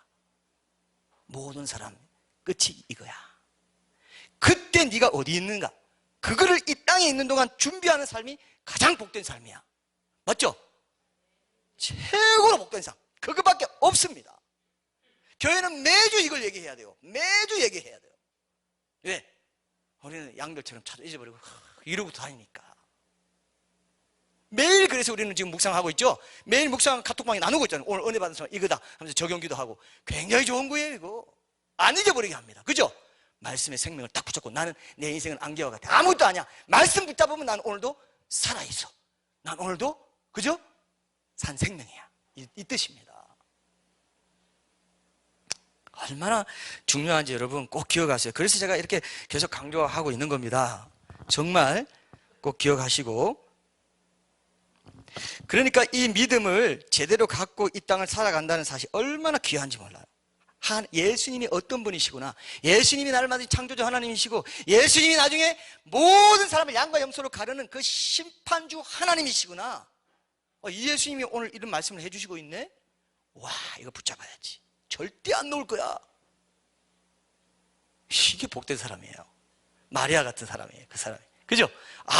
모든 사람 끝이 이거야. 그때 네가 어디 있는가? 그거를 이 땅에 있는 동안 준비하는 삶이 가장 복된 삶이야. 맞죠? 최고로 복된 삶, 그거밖에 없습니다. 교회는 매주 이걸 얘기해야 돼요. 매주 얘기해야 돼요. 왜? 우리는 양들처럼 찾아 잊어버리고 이러고 다니니까. 매일 그래서 우리는 지금 묵상하고 있죠. 매일 묵상 카톡방에 나누고 있잖아요. 오늘 은혜 받은 사람 이거다 하면서 적용기도 하고. 굉장히 좋은 거예요 이거. 안 잊어버리게 합니다. 그죠? 말씀의 생명을 딱 붙잡고, 나는 내 인생은 안개와 같아, 아무것도 아니야. 말씀 붙잡으면 난 오늘도 살아있어. 난 오늘도, 그죠? 산 생명이야. 이 뜻입니다. 얼마나 중요한지 여러분 꼭 기억하세요. 그래서 제가 이렇게 계속 강조하고 있는 겁니다. 정말 꼭 기억하시고. 그러니까 이 믿음을 제대로 갖고 이 땅을 살아간다는 사실이 얼마나 귀한지 몰라요. 예수님이 어떤 분이시구나, 예수님이 나를 만든 창조주 하나님이시고, 예수님이 나중에 모든 사람을 양과 염소로 가르는 그 심판주 하나님이시구나. 이 예수님이 오늘 이런 말씀을 해주시고 있네. 와, 이거 붙잡아야지. 절대 안 놓을 거야. 이게 복된 사람이에요. 마리아 같은 사람이에요. 그 사람이, 그죠?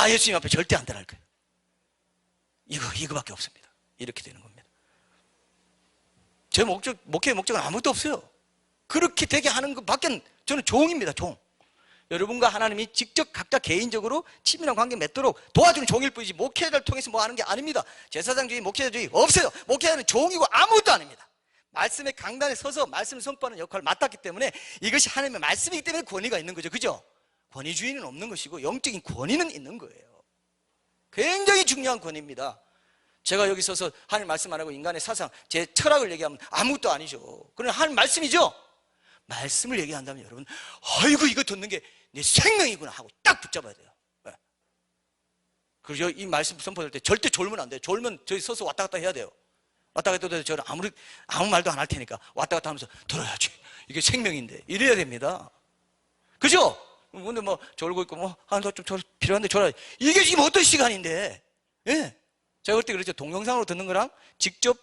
예수님 앞에 절대 안 떠날 거예요. 이거밖에 없습니다. 이렇게 되는 겁니다. 제 목회의 목적은 아무것도 없어요. 그렇게 되게 하는 것밖에. 저는 종입니다. 종. 여러분과 하나님이 직접 각자 개인적으로 친밀한 관계 맺도록 도와주는 종일 뿐이지, 목회자를 통해서 뭐 하는 게 아닙니다. 제사장주의, 목회자주의 없어요. 목회자는 종이고 아무것도 아닙니다. 말씀의 강단에 서서 말씀을 선포하는 역할을 맡았기 때문에, 이것이 하나님의 말씀이기 때문에 권위가 있는 거죠. 그죠? 권위주의는 없는 것이고 영적인 권위는 있는 거예요. 굉장히 중요한 권위입니다. 제가 여기 서서 하나님 말씀 안 하고 인간의 사상, 제 철학을 얘기하면 아무것도 아니죠. 그러나 하나님 말씀이죠. 말씀을 얘기한다면 여러분, 아이고 이거 듣는 게 내 생명이구나 하고 딱 붙잡아야 돼요. 네. 그리고 이 말씀 선포할 때 절대 졸면 안 돼요. 졸면 저기 서서 왔다 갔다 해야 돼요. 왔다 갔다 해도 저는 아무 말도 안 할 테니까 왔다 갔다 하면서 들어야지, 이게 생명인데, 이래야 됩니다. 그죠? 근데 뭐 졸고 있고 좀 필요한데 졸아야지. 이게 지금 어떤 시간인데. 예. 제가 그때 그랬죠. 동영상으로 듣는 거랑 직접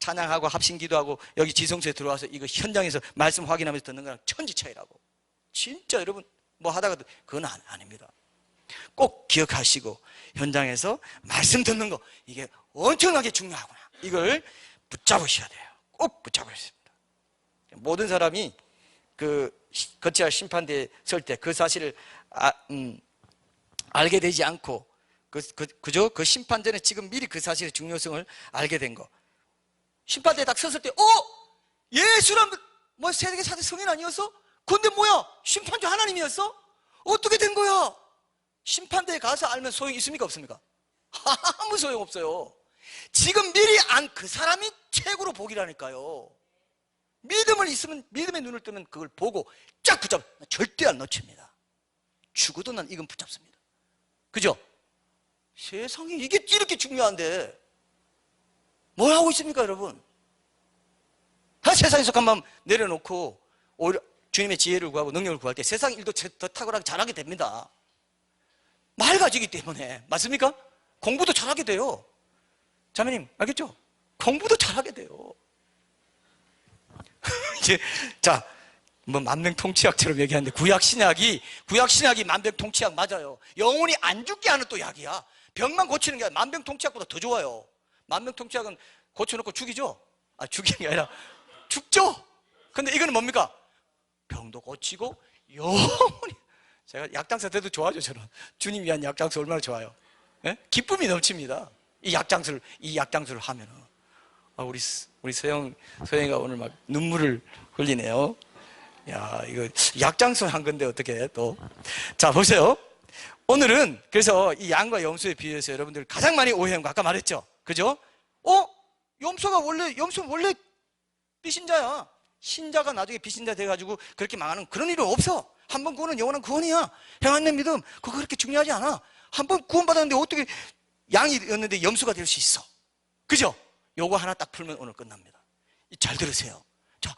찬양하고 합심기도하고 여기 지성소에 들어와서 이거 현장에서 말씀 확인하면서 듣는 거랑 천지 차이라고. 진짜 여러분 뭐 하다가도 그건 아닙니다. 꼭 기억하시고 현장에서 말씀 듣는 거, 이게 엄청나게 중요하구나. 이걸 붙잡으셔야 돼요. 꼭 붙잡으셔야 됩니다. 모든 사람이 거치할 심판대에 설 때 그 사실을 알게 되지 않고 그저 그 심판 전에 지금 미리 그 사실의 중요성을 알게 된 거. 심판대에 딱 섰을 때 예수란 뭐 세계 4대 성인 아니었어? 근데 뭐야? 심판주 하나님이었어? 어떻게 된 거야? 심판대에 가서 알면 소용이 있습니까? 없습니까? 아무 소용 없어요. 지금 미리 안 그 사람이 최고로 복이라니까요. 믿음을 있으면, 믿음의 눈을 뜨면 그걸 보고 쫙 붙잡아. 절대 안 놓칩니다. 죽어도 난 이건 붙잡습니다. 그죠? 세상에 이게 이렇게 중요한데 뭘 하고 있습니까 여러분? 세상에 속한 마음 내려놓고 오히려 주님의 지혜를 구하고 능력을 구할 때 세상 일도 더 탁월하게 잘하게 됩니다. 맑아지기 때문에. 맞습니까? 공부도 잘하게 돼요. 자매님 알겠죠? 공부도 잘하게 돼요. 이제 자, 뭐 만병통치약처럼 얘기하는데 구약신약이 만병통치약 맞아요. 영혼이 안 죽게 하는 또 약이야. 병만 고치는 게 아니라 만병통치약보다 더 좋아요. 만병통치약은 고쳐놓고 죽이죠? 죽이는 게 아니라 죽죠? 근데 이거는 뭡니까? 병도 고치고 영혼이. 제가 약장사 돼도 좋아하죠. 저는 주님 위한 약장수 얼마나 좋아요. 예? 기쁨이 넘칩니다. 이 약장수를 하면은. 우리 소영이가 오늘 막 눈물을 흘리네요. 야, 이거 약장수 한 건데 어떻게 또. 자, 보세요. 오늘은 그래서 이 양과 염소에 비유해서 여러분들 가장 많이 오해한 거 아까 말했죠. 그죠? 염소는 원래 비신자야. 신자가 나중에 비신자 돼가지고 그렇게 망하는 그런 일은 없어. 한번 구원은 영원한 구원이야. 행하는 믿음 그거 그렇게 중요하지 않아. 한번 구원받았는데 어떻게 양이었는데 염소가 될 수 있어. 그죠? 요거 하나 딱 풀면 오늘 끝납니다. 잘 들으세요. 자,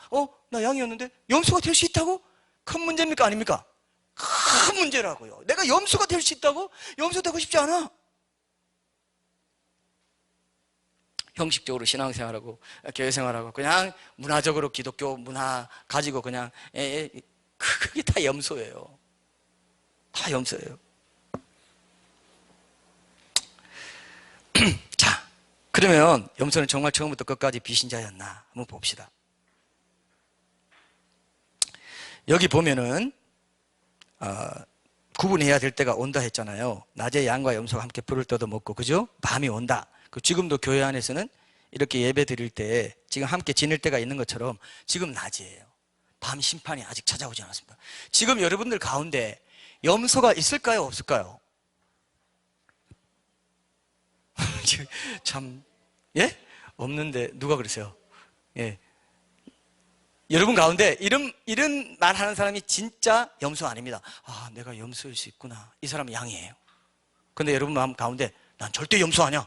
나 양이었는데 염소가 될 수 있다고? 큰 문제입니까? 아닙니까? 큰 문제라고요. 내가 염소가 될 수 있다고? 염소 되고 싶지 않아. 형식적으로 신앙생활하고 교회생활하고 그냥 문화적으로 기독교 문화 가지고 그냥 그게 다 염소예요. 다 염소예요. 자, 그러면 염소는 정말 처음부터 끝까지 비신자였나 한번 봅시다. 여기 보면은 구분해야 될 때가 온다 했잖아요. 낮에 양과 염소가 함께 풀을 뜯어 먹고, 그죠? 밤이 온다. 지금도 교회 안에서는 이렇게 예배 드릴 때 지금 함께 지낼 때가 있는 것처럼 지금 낮이에요. 밤 심판이 아직 찾아오지 않았습니다. 지금 여러분들 가운데 염소가 있을까요? 없을까요? 참, 예? 없는데 누가 그러세요? 예. 여러분 가운데 이런 말 하는 사람이 진짜 염소 아닙니다. 아, 내가 염소일 수 있구나. 이 사람은 양이에요. 근데 여러분 마음 가운데 난 절대 염소 아니야.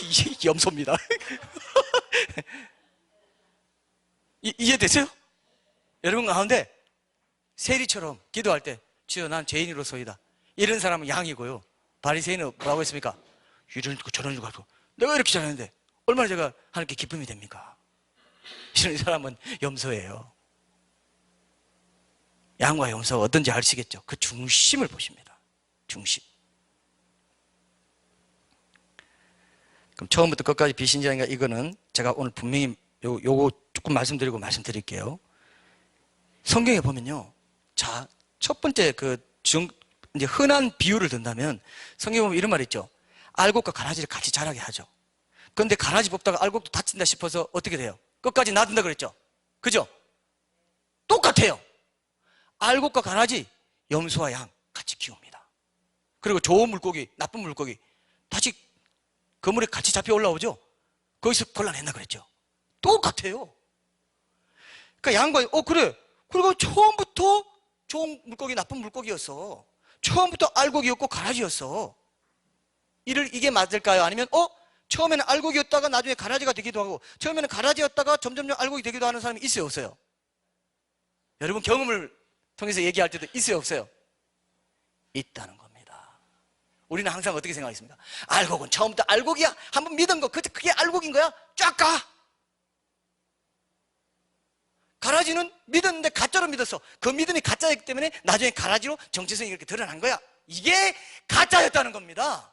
이게 염소입니다. 이해되세요? 여러분 가운데 세리처럼 기도할 때 주여 난 죄인으로서이다. 이런 사람은 양이고요. 바리새인은 뭐라고 했습니까? 이런 거 저런 거 가지고 내가 이렇게 잘하는데 얼마나 제가 하나님께 기쁨이 됩니까? 이런 사람은 염소예요. 양과 염소가 어떤지 아시겠죠? 그 중심을 보십니다. 중심. 그럼 처음부터 끝까지 비신자인가? 이거는 제가 오늘 분명히 요거 조금 말씀드릴게요. 성경에 보면요. 자, 첫 번째 이제 흔한 비유를 든다면 성경에 보면 이런 말이 있죠. 알곡과 가라지를 같이 자라게 하죠. 그런데 가라지 뽑다가 알곡도 다친다 싶어서 어떻게 돼요? 끝까지 놔둔다 그랬죠? 그죠? 똑같아요. 알곡과 가라지, 염소와 양 같이 키웁니다. 그리고 좋은 물고기, 나쁜 물고기 다시 그물에 같이 잡혀 올라오죠? 거기서 곤란했나 그랬죠? 똑같아요. 그러니까 양과, 그래. 그리고 처음부터 좋은 물고기, 나쁜 물고기였어. 처음부터 알곡이었고 가라지였어. 이게 맞을까요? 아니면, 처음에는 알곡이었다가 나중에 가라지가 되기도 하고, 처음에는 가라지였다가 점점점 알곡이 되기도 하는 사람이 있어요, 없어요? 여러분 경험을 통해서 얘기할 때도 있어요, 없어요? 있다는 겁니다. 우리는 항상 어떻게 생각했습니까? 알곡은 처음부터 알곡이야. 한번 믿은 거, 그게 알곡인 거야? 쫙 가! 가라지는 믿었는데 가짜로 믿었어. 그 믿음이 가짜였기 때문에 나중에 가라지로 정체성이 이렇게 드러난 거야. 이게 가짜였다는 겁니다.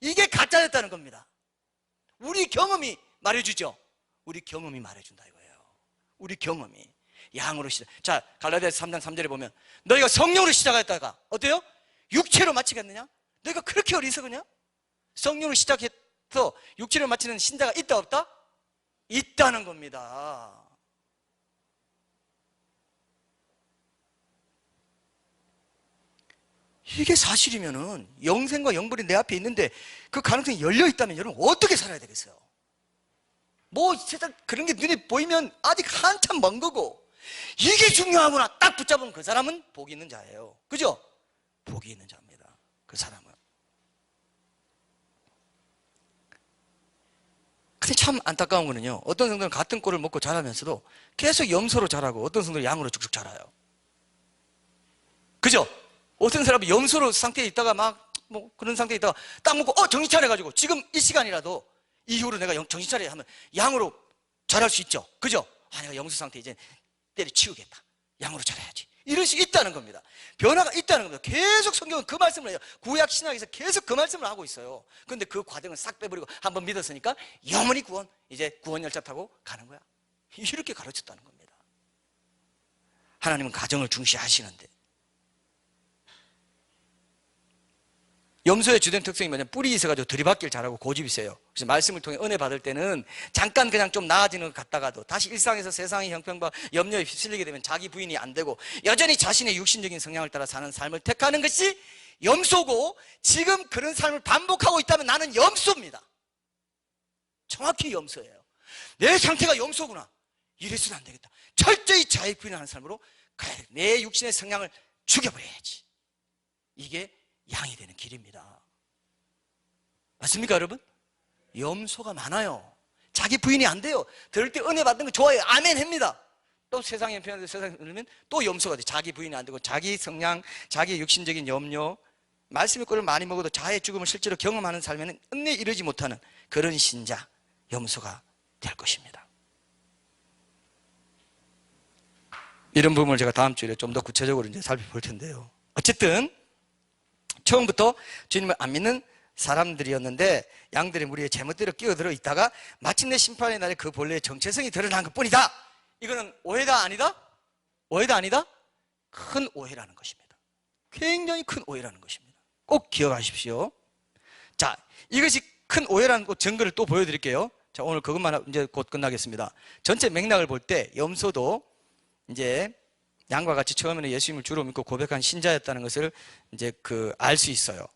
이게 가짜였다는 겁니다. 우리 경험이 말해주죠. 우리 경험이 말해준다 이거예요. 우리 경험이 양으로 시작. 자, 갈라디아서 3장 3절에 보면 너희가 성령으로 시작했다가 어때요? 육체로 마치겠느냐? 너희가 그렇게 어리석으냐? 성령으로 시작해서 육체로 마치는 신자가 있다 없다? 있다는 겁니다. 이게 사실이면은 영생과 영벌이 내 앞에 있는데 그 가능성이 열려 있다면 여러분 어떻게 살아야 되겠어요? 뭐 세상 그런 게 눈에 보이면 아직 한참 먼 거고 이게 중요하구나 딱 붙잡으면 그 사람은 복이 있는 자예요. 그죠? 복이 있는 자입니다. 그 사람은. 근데 참 안타까운 거는요. 어떤 성도는 같은 꼴을 먹고 자라면서도 계속 염소로 자라고 어떤 성도는 양으로 쭉쭉 자라요. 그죠? 어떤 사람은 염소로 상태에 있다가 그런 상태에 있다가 딱 먹고 정신 차려가지고 지금 이 시간이라도 이후로 내가 정신 차려야 하면 양으로 자랄 수 있죠. 그죠? 내가 염소 상태 이제 때려치우겠다. 양으로 자라야지. 이럴 수 있다는 겁니다. 변화가 있다는 겁니다. 계속 성경은 그 말씀을 해요. 구약 신약에서 계속 그 말씀을 하고 있어요. 그런데 그 과정을 싹 빼버리고 한번 믿었으니까 영원히 이제 구원 열차 타고 가는 거야. 이렇게 가르쳤다는 겁니다. 하나님은 가정을 중시하시는데 염소의 주된 특성이 뭐냐면 뿌리 있어가지고 들이받기를 잘하고 고집이 세요. 그래서 말씀을 통해 은혜 받을 때는 잠깐 그냥 좀 나아지는 것 같다가도 다시 일상에서 세상의 형편과 염려에 휩쓸리게 되면 자기 부인이 안 되고 여전히 자신의 육신적인 성향을 따라 사는 삶을 택하는 것이 염소고 지금 그런 삶을 반복하고 있다면 나는 염소입니다. 정확히 염소예요. 내 상태가 염소구나. 이래서는 안 되겠다. 철저히 자기 부인하는 삶으로 가야 돼. 내 육신의 성향을 죽여버려야지. 이게 양이 되는 길입니다. 맞습니까, 여러분? 염소가 많아요. 자기 부인이 안 돼요. 들을 때 은혜 받는 거 좋아요. 아멘 합니다. 또 세상에 편한데 세상에 들으면 또 염소가 돼. 자기 부인이 안 되고 자기 성향, 자기 육신적인 염려, 말씀의 꼴을 많이 먹어도 자의 죽음을 실제로 경험하는 삶에는 은혜에 이르지 못하는 그런 신자, 염소가 될 것입니다. 이런 부분을 제가 다음 주에 좀 더 구체적으로 이제 살펴볼 텐데요. 어쨌든 처음부터 주님을 안 믿는 사람들이었는데 양들의 무리에 제멋대로 끼어들어 있다가 마침내 심판의 날에 그 본래의 정체성이 드러난 것뿐이다. 이거는 오해다 아니다? 오해다 아니다? 큰 오해라는 것입니다. 굉장히 큰 오해라는 것입니다. 꼭 기억하십시오. 자, 이것이 큰 오해라는 증거를 또 보여드릴게요. 자, 오늘 그것만 이제 곧 끝나겠습니다. 전체 맥락을 볼 때 염소도 이제 양과 같이 처음에는 예수님을 주로 믿고 고백한 신자였다는 것을 이제 알 수 있어요.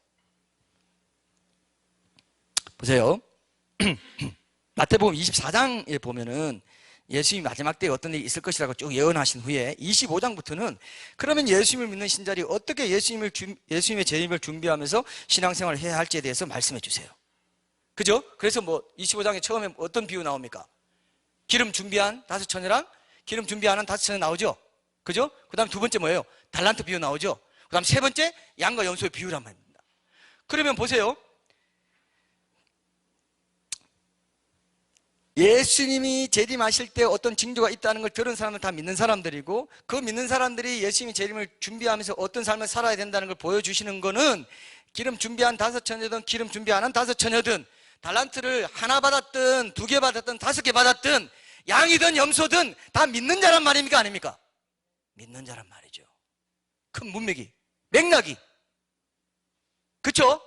보세요. 마태복음 24장에 보면은 예수님이 마지막 때에 어떤 일이 있을 것이라고 쭉 예언하신 후에 25장부터는 그러면 예수님을 믿는 신자들이 어떻게 예수님의 재림을 준비하면서 신앙생활을 해야 할지에 대해서 말씀해 주세요. 그죠? 그래서 25장에 처음에 어떤 비유 나옵니까? 기름 준비한 5 처녀랑 기름 준비 안 한 5 처녀 나오죠? 그죠? 그 다음 두 번째 뭐예요? 달란트 비유 나오죠? 그 다음 세 번째 양과 염소의 비유란 말입니다. 그러면 보세요. 예수님이 재림하실 때 어떤 징조가 있다는 걸 들은 사람은 다 믿는 사람들이고 그 믿는 사람들이 예수님이 재림을 준비하면서 어떤 삶을 살아야 된다는 걸 보여주시는 거는 기름 준비한 5 처녀든 기름 준비 안 한 5 처녀든 달란트를 하나 받았든 2개 받았든 5개 받았든 양이든 염소든 다 믿는 자란 말입니까 아닙니까? 믿는 자란 말이죠. 큰 문맥이, 맥락이. 그렇죠?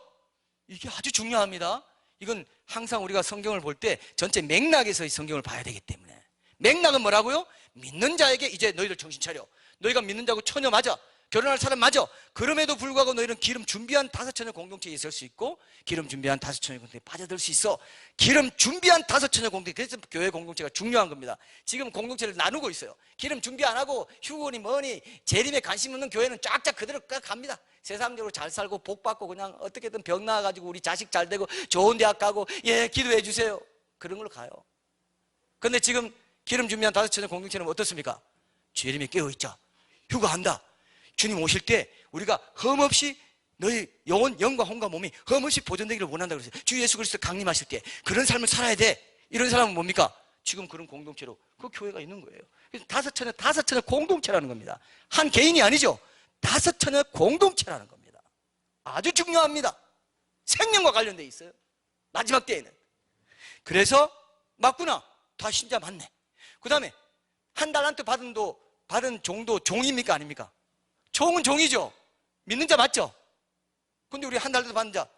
이게 아주 중요합니다. 이건 항상 우리가 성경을 볼 때 전체 맥락에서 이 성경을 봐야 되기 때문에. 맥락은 뭐라고요? 믿는 자에게 이제 너희들 정신 차려. 너희가 믿는 자고 처녀 맞아. 결혼할 사람 맞아. 그럼에도 불구하고 너희는 기름 준비한 5 처녀 공동체에 있을 수 있고 기름 준비한 5 처녀 공동체에 빠져들 수 있어. 기름 준비한 5 처녀 공동체. 그래서 교회 공동체가 중요한 겁니다. 지금 공동체를 나누고 있어요. 기름 준비 안 하고 휴거니 뭐니 재림에 관심 없는 교회는 쫙쫙 그대로 갑니다. 세상적으로 잘 살고 복 받고 그냥 어떻게든 병 나아가지고 우리 자식 잘 되고 좋은 대학 가고 예 기도해 주세요. 그런 걸로 가요. 근데 지금 기름 준비한 5 처녀 공동체는 어떻습니까? 재림에 깨어있자. 휴거한다. 주님 오실 때 우리가 흠없이 너희 영혼, 영과 혼과 몸이 흠없이 보존되기를 원한다고 그랬어요. 주 예수 그리스도 강림하실 때 그런 삶을 살아야 돼. 이런 사람은 뭡니까? 지금 그런 공동체로 그 교회가 있는 거예요. 그래서 5 처녀 공동체라는 겁니다. 한 개인이 아니죠. 5 처녀 공동체라는 겁니다. 아주 중요합니다. 생명과 관련돼 있어요. 마지막 때에는. 그래서 맞구나. 다 신자 맞네. 그 다음에 한 달란트 받은 종도 종입니까 아닙니까? 종은 종이죠. 믿는 자 맞죠? 근데 우리 한 달도 받는 자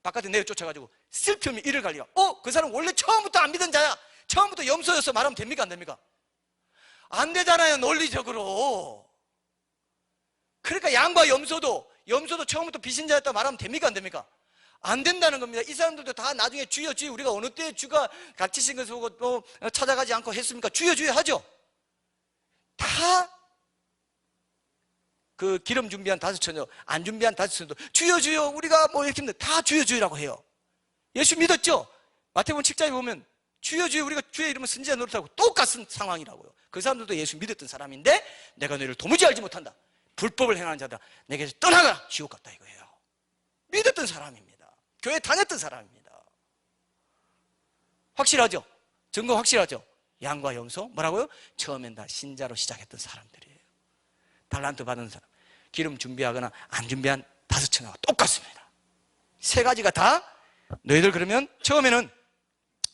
바깥에 내려 쫓아가지고 슬픔이 이를 갈리가. 그 사람 원래 처음부터 안 믿은 자야. 처음부터 염소였어 말하면 됩니까 안 됩니까? 안 되잖아요 논리적으로. 그러니까 양과 염소도 처음부터 비신자였다 말하면 됩니까 안 됩니까? 안 된다는 겁니다. 이 사람들도 다 나중에 주여 주여 우리가 어느 때 주가 갇히신 것을 보고 또 찾아가지 않고 했습니까? 주여 주여 하죠. 다 그 기름 준비한 5 처녀, 안 준비한 5 처녀도 주여 주여 우리가 뭐 이렇게 했는데 다 주여 주여라고 해요. 예수 믿었죠? 마태복음 7장에 보면 주여 주여 우리가 주의 이름을 선지자 노릇하고 똑같은 상황이라고요. 그 사람들도 예수 믿었던 사람인데 내가 너희를 도무지 알지 못한다. 불법을 행하는 자다. 내게서 떠나가라. 지옥 같다 이거예요. 믿었던 사람입니다. 교회 다녔던 사람입니다. 확실하죠? 증거 확실하죠? 양과 염소 뭐라고요? 처음엔 다 신자로 시작했던 사람들이에요. 달란트 받은 사람, 기름 준비하거나 안 준비한 5 처녀가 똑같습니다. 3가지가 다 너희들 그러면 처음에는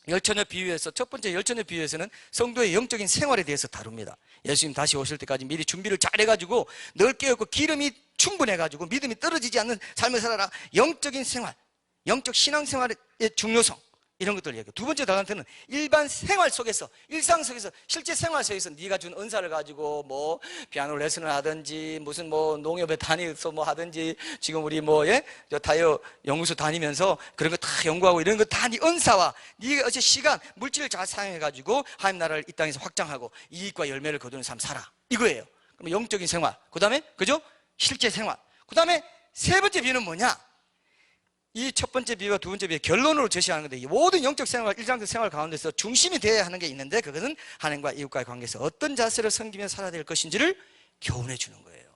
10 처녀 비유에서 첫 번째 10 처녀 비유에서는 성도의 영적인 생활에 대해서 다룹니다. 예수님 다시 오실 때까지 미리 준비를 잘 해가지고 늘 깨었고 기름이 충분해가지고 믿음이 떨어지지 않는 삶을 살아라. 영적인 생활, 영적 신앙생활의 중요성 이런 것들을 얘기해요. 두 번째 달란트는 일반 생활 속에서 일상 속에서 실제 생활 속에서 네가 준 은사를 가지고 뭐 피아노 레슨을 하든지 무슨 뭐 농협에 다니서 뭐 하든지 지금 우리 저 타이어 연구소 다니면서 그런 거 다 연구하고 이런 거 다 네 은사와 네가 어째 시간 물질을 잘 사용해 가지고 하나님 나라를 이 땅에서 확장하고 이익과 열매를 거두는 삶 살아 이거예요. 그럼 영적인 생활 그 다음에 그죠? 실제 생활 그 다음에 세 번째 비유는 뭐냐? 이 첫 번째 비유와 두 번째 비유 결론으로 제시하는 건데, 모든 영적 생활, 일상적 생활 가운데서 중심이 되어야 하는 게 있는데, 그것은 하나님과 이웃과의 관계에서 어떤 자세로 섬기며 살아야 될 것인지를 교훈해 주는 거예요.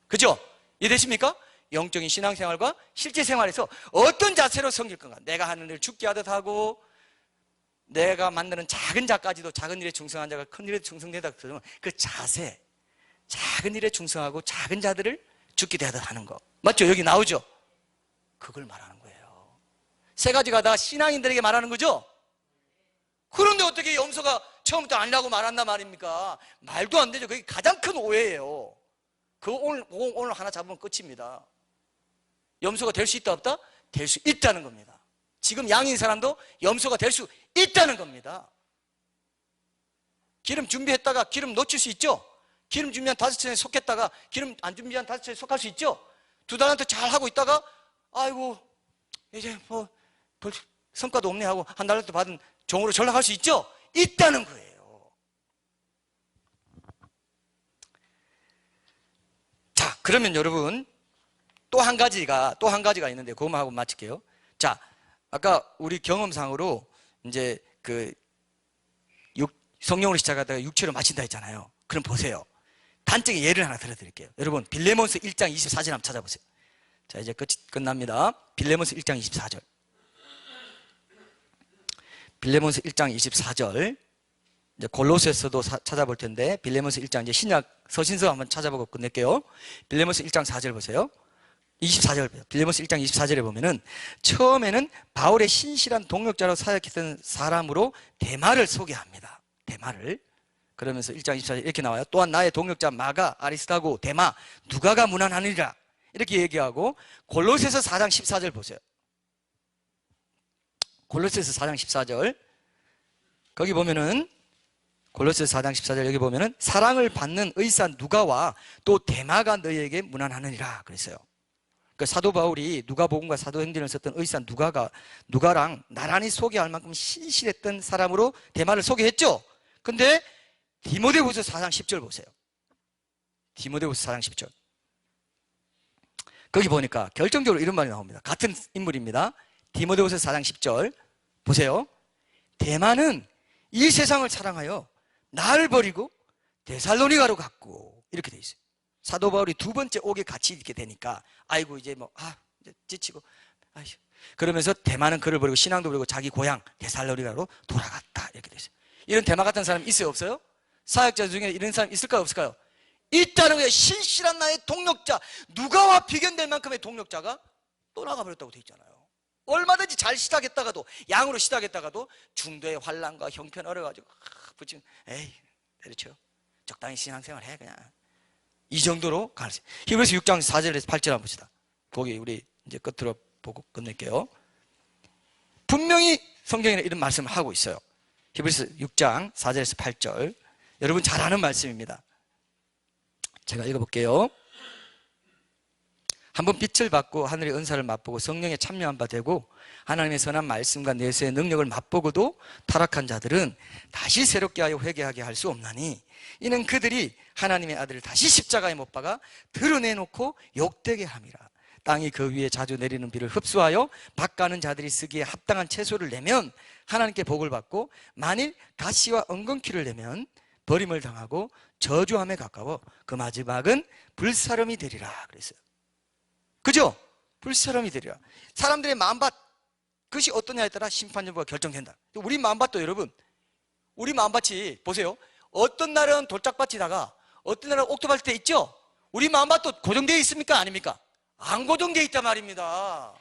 그죠? 이해되십니까? 영적인 신앙생활과 실제 생활에서 어떤 자세로 섬길 건가. 내가 하는 일 죽게 하듯 하고, 내가 만드는 작은 자까지도 작은 일에 충성한 자가 큰 일에 충성되다 그러면 그 자세, 작은 일에 충성하고 작은 자들을 죽게 되하듯 하는 거 맞죠? 여기 나오죠? 그걸 말하는 거예요. 세 가지가 다 신앙인들에게 말하는 거죠? 그런데 어떻게 염소가 처음부터 아니라고 말한단 말입니까? 말도 안 되죠. 그게 가장 큰 오해예요. 그거 오늘 하나 잡으면 끝입니다. 염소가 될 수 있다 없다? 될 수 있다는 겁니다. 지금 양인 사람도 염소가 될 수 있다는 겁니다. 기름 준비했다가 기름 놓칠 수 있죠? 기름 준비한 5천에 속했다가 기름 안 준비한 5천에 속할 수 있죠? 2달란트 잘 하고 있다가 아이고 이제 뭐 별 성과도 없네 하고 1달란트 받은 종으로 전락할 수 있죠? 있다는 거예요. 자, 그러면 여러분 또 한 가지가 있는데 그것만 하고 마칠게요. 자, 아까 우리 경험상으로 이제 성령으로 시작하다가 육체로 마친다 했잖아요. 그럼 보세요. 단적인 예를 하나 들어드릴게요. 여러분 빌레몬서 1장 24절 한번 찾아보세요. 자, 이제 끝납니다. 빌레몬서 1장 24절. 빌레몬서 1장 24절. 이제 골로새서도 찾아볼 텐데 빌레몬서 1장 이제 신약 서신서 한번 찾아보고 끝낼게요. 빌레몬서 1장 4절 보세요. 24절, 빌레몬서 1장 24절에 보면은 처음에는 바울의 신실한 동역자로 사역했던 사람으로 데마를 소개합니다. 데마를. 그러면서 1장 24절 이렇게 나와요. 또한 나의 동역자 마가, 아리스타고, 데마, 누가가 무난하니라. 이렇게 얘기하고 골로새서 4장 14절 보세요. 골로새서 4장 14절. 거기 보면은 골로새서 4장 14절 여기 보면은 사랑을 받는 의사 누가와 또 데마가 너희에게 무난하느니라 그랬어요. 사도 바울이 누가복음과 사도행전을 썼던 의사 누가랑 나란히 소개할 만큼 신실했던 사람으로 데마를 소개했죠. 근데 디모데후서 4장 10절 보세요. 디모데후서 4장 10절. 거기 보니까 결정적으로 이런 말이 나옵니다. 같은 인물입니다. 디모데후서 4장 10절 보세요. 데마는 이 세상을 사랑하여 나를 버리고 데살로니가로 갔고 이렇게 돼 있어요. 사도 바울이 두 번째 옥에 같이 있게 되니까 아이고 이제 이제 지치고 그러면서 데마는 그를 버리고 신앙도 버리고 자기 고향 데살로니가로 돌아갔다 이렇게 돼 있어요. 이런 데마 같은 사람 있어요 없어요? 사역자 중에 이런 사람 있을까요 없을까요? 있다는 거예요. 신실한 나의 동력자, 누가와 비견될 만큼의 동력자가 떠나가버렸다고 돼 있잖아요. 얼마든지 잘 시작했다가도 양으로 시작했다가도 중도의 환난과 형편 어려가지고 붙이면 에이 때려쳐 적당히 신앙생활 해 그냥 이 정도로 가르쳐요. 히브리서 6장 4절에서 8절 한번 봅시다. 거기 우리 이제 끝으로 보고 끝낼게요. 분명히 성경에는 이런 말씀을 하고 있어요. 히브리서 6장 4절에서 8절. 여러분 잘 아는 말씀입니다. 제가 읽어볼게요. 한번 빛을 받고 하늘의 은사를 맛보고 성령에 참여한 바 되고 하나님의 선한 말씀과 내세의 능력을 맛보고도 타락한 자들은 다시 새롭게 하여 회개하게 할 수 없나니 이는 그들이 하나님의 아들을 다시 십자가에 못 박아 드러내놓고 욕되게 함이라. 땅이 그 위에 자주 내리는 비를 흡수하여 밭가는 자들이 쓰기에 합당한 채소를 내면 하나님께 복을 받고 만일 가시와 엉겅퀴를 내면 버림을 당하고 저주함에 가까워 그 마지막은 불사름이 되리라 그랬어요. 그죠? 불사름이 되리라. 사람들의 마음밭 그것이 어떠냐에 따라 심판여부가 결정된다. 우리 마음밭도 여러분 우리 마음밭이 보세요. 어떤 날은 돌짝밭이다가 어떤 날은 옥토밭일 때 있죠? 우리 마음밭도 고정되어 있습니까? 아닙니까? 안 고정되어 있단 말입니다.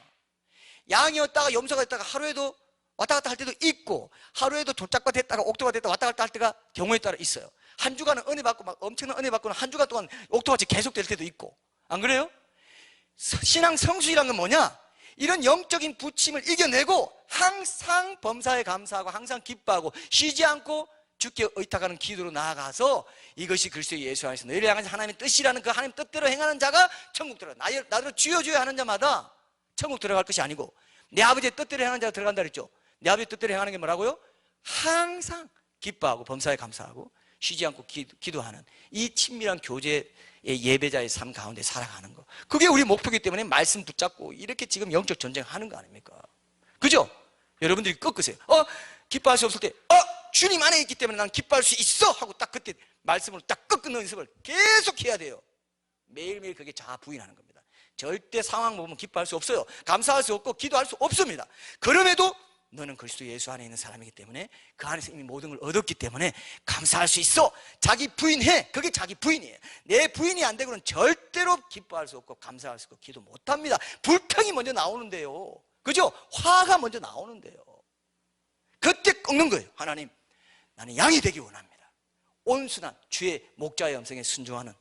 양이었다가 염소가 됐다가 하루에도 왔다 갔다 할 때도 있고 하루에도 돌짝밭 했다가 옥토밭 했다가 왔다 갔다 할 때가 경우에 따라 있어요. 한 주간은 은혜 받고 막 엄청난 은혜 받고는 한 주간 동안 옥토밭이 계속될 때도 있고 안 그래요? 신앙 성수이란 건 뭐냐? 이런 영적인 부침을 이겨내고 항상 범사에 감사하고 항상 기뻐하고 쉬지 않고 주께 의탁하는 기도로 나아가서 이것이 그리스도 예수 안에서 너희를 향한 하나님의 뜻이라는 그 하나님 뜻대로 행하는 자가 천국 들어가. 나더러 주여 주여 하는 자마다 천국 들어갈 것이 아니고 내 아버지의 뜻대로 행하는 자가 들어간다 그랬죠. 내 아버지의 뜻대로 행하는 게 뭐라고요? 항상 기뻐하고 범사에 감사하고 쉬지 않고 기도하는 이 친밀한 교제의 예배자의 삶 가운데 살아가는 거, 그게 우리 목표이기 때문에 말씀 붙잡고 이렇게 지금 영적 전쟁하는 거 아닙니까? 그죠? 여러분들이 꺾으세요. 기뻐할 수 없을 때 주님 안에 있기 때문에 난 기뻐할 수 있어 하고 딱 그때 말씀을 딱 꺾는 연습을 계속 해야 돼요. 매일매일 그게 자아 부인하는 겁니다. 절대 상황 보면 기뻐할 수 없어요. 감사할 수 없고 기도할 수 없습니다. 그럼에도 너는 그리스도 예수 안에 있는 사람이기 때문에 그 안에서 이미 모든 걸 얻었기 때문에 감사할 수 있어. 자기 부인해. 그게 자기 부인이에요. 내 부인이 안 되고는 절대로 기뻐할 수 없고 감사할 수 없고 기도 못합니다. 불평이 먼저 나오는데요. 그죠? 화가 먼저 나오는데요. 그때 꺾는 거예요. 하나님, 나는 양이 되기 원합니다. 온순한 주의 목자의 음성에 순종하는,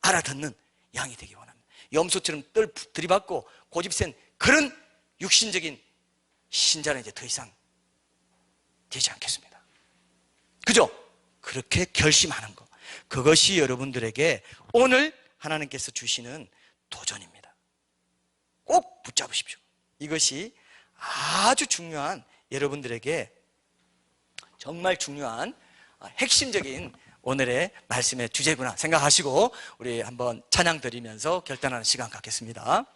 알아듣는 양이 되기 원합니다. 염소처럼 뜰 들이받고 고집센 그런 육신적인 신자는 이제 더 이상 되지 않겠습니다. 그죠? 그렇게 결심하는 것, 그것이 여러분들에게 오늘 하나님께서 주시는 도전입니다. 꼭 붙잡으십시오. 이것이 아주 중요한, 여러분들에게 정말 중요한 핵심적인 오늘의 말씀의 주제구나 생각하시고 우리 한번 찬양 드리면서 결단하는 시간 갖겠습니다.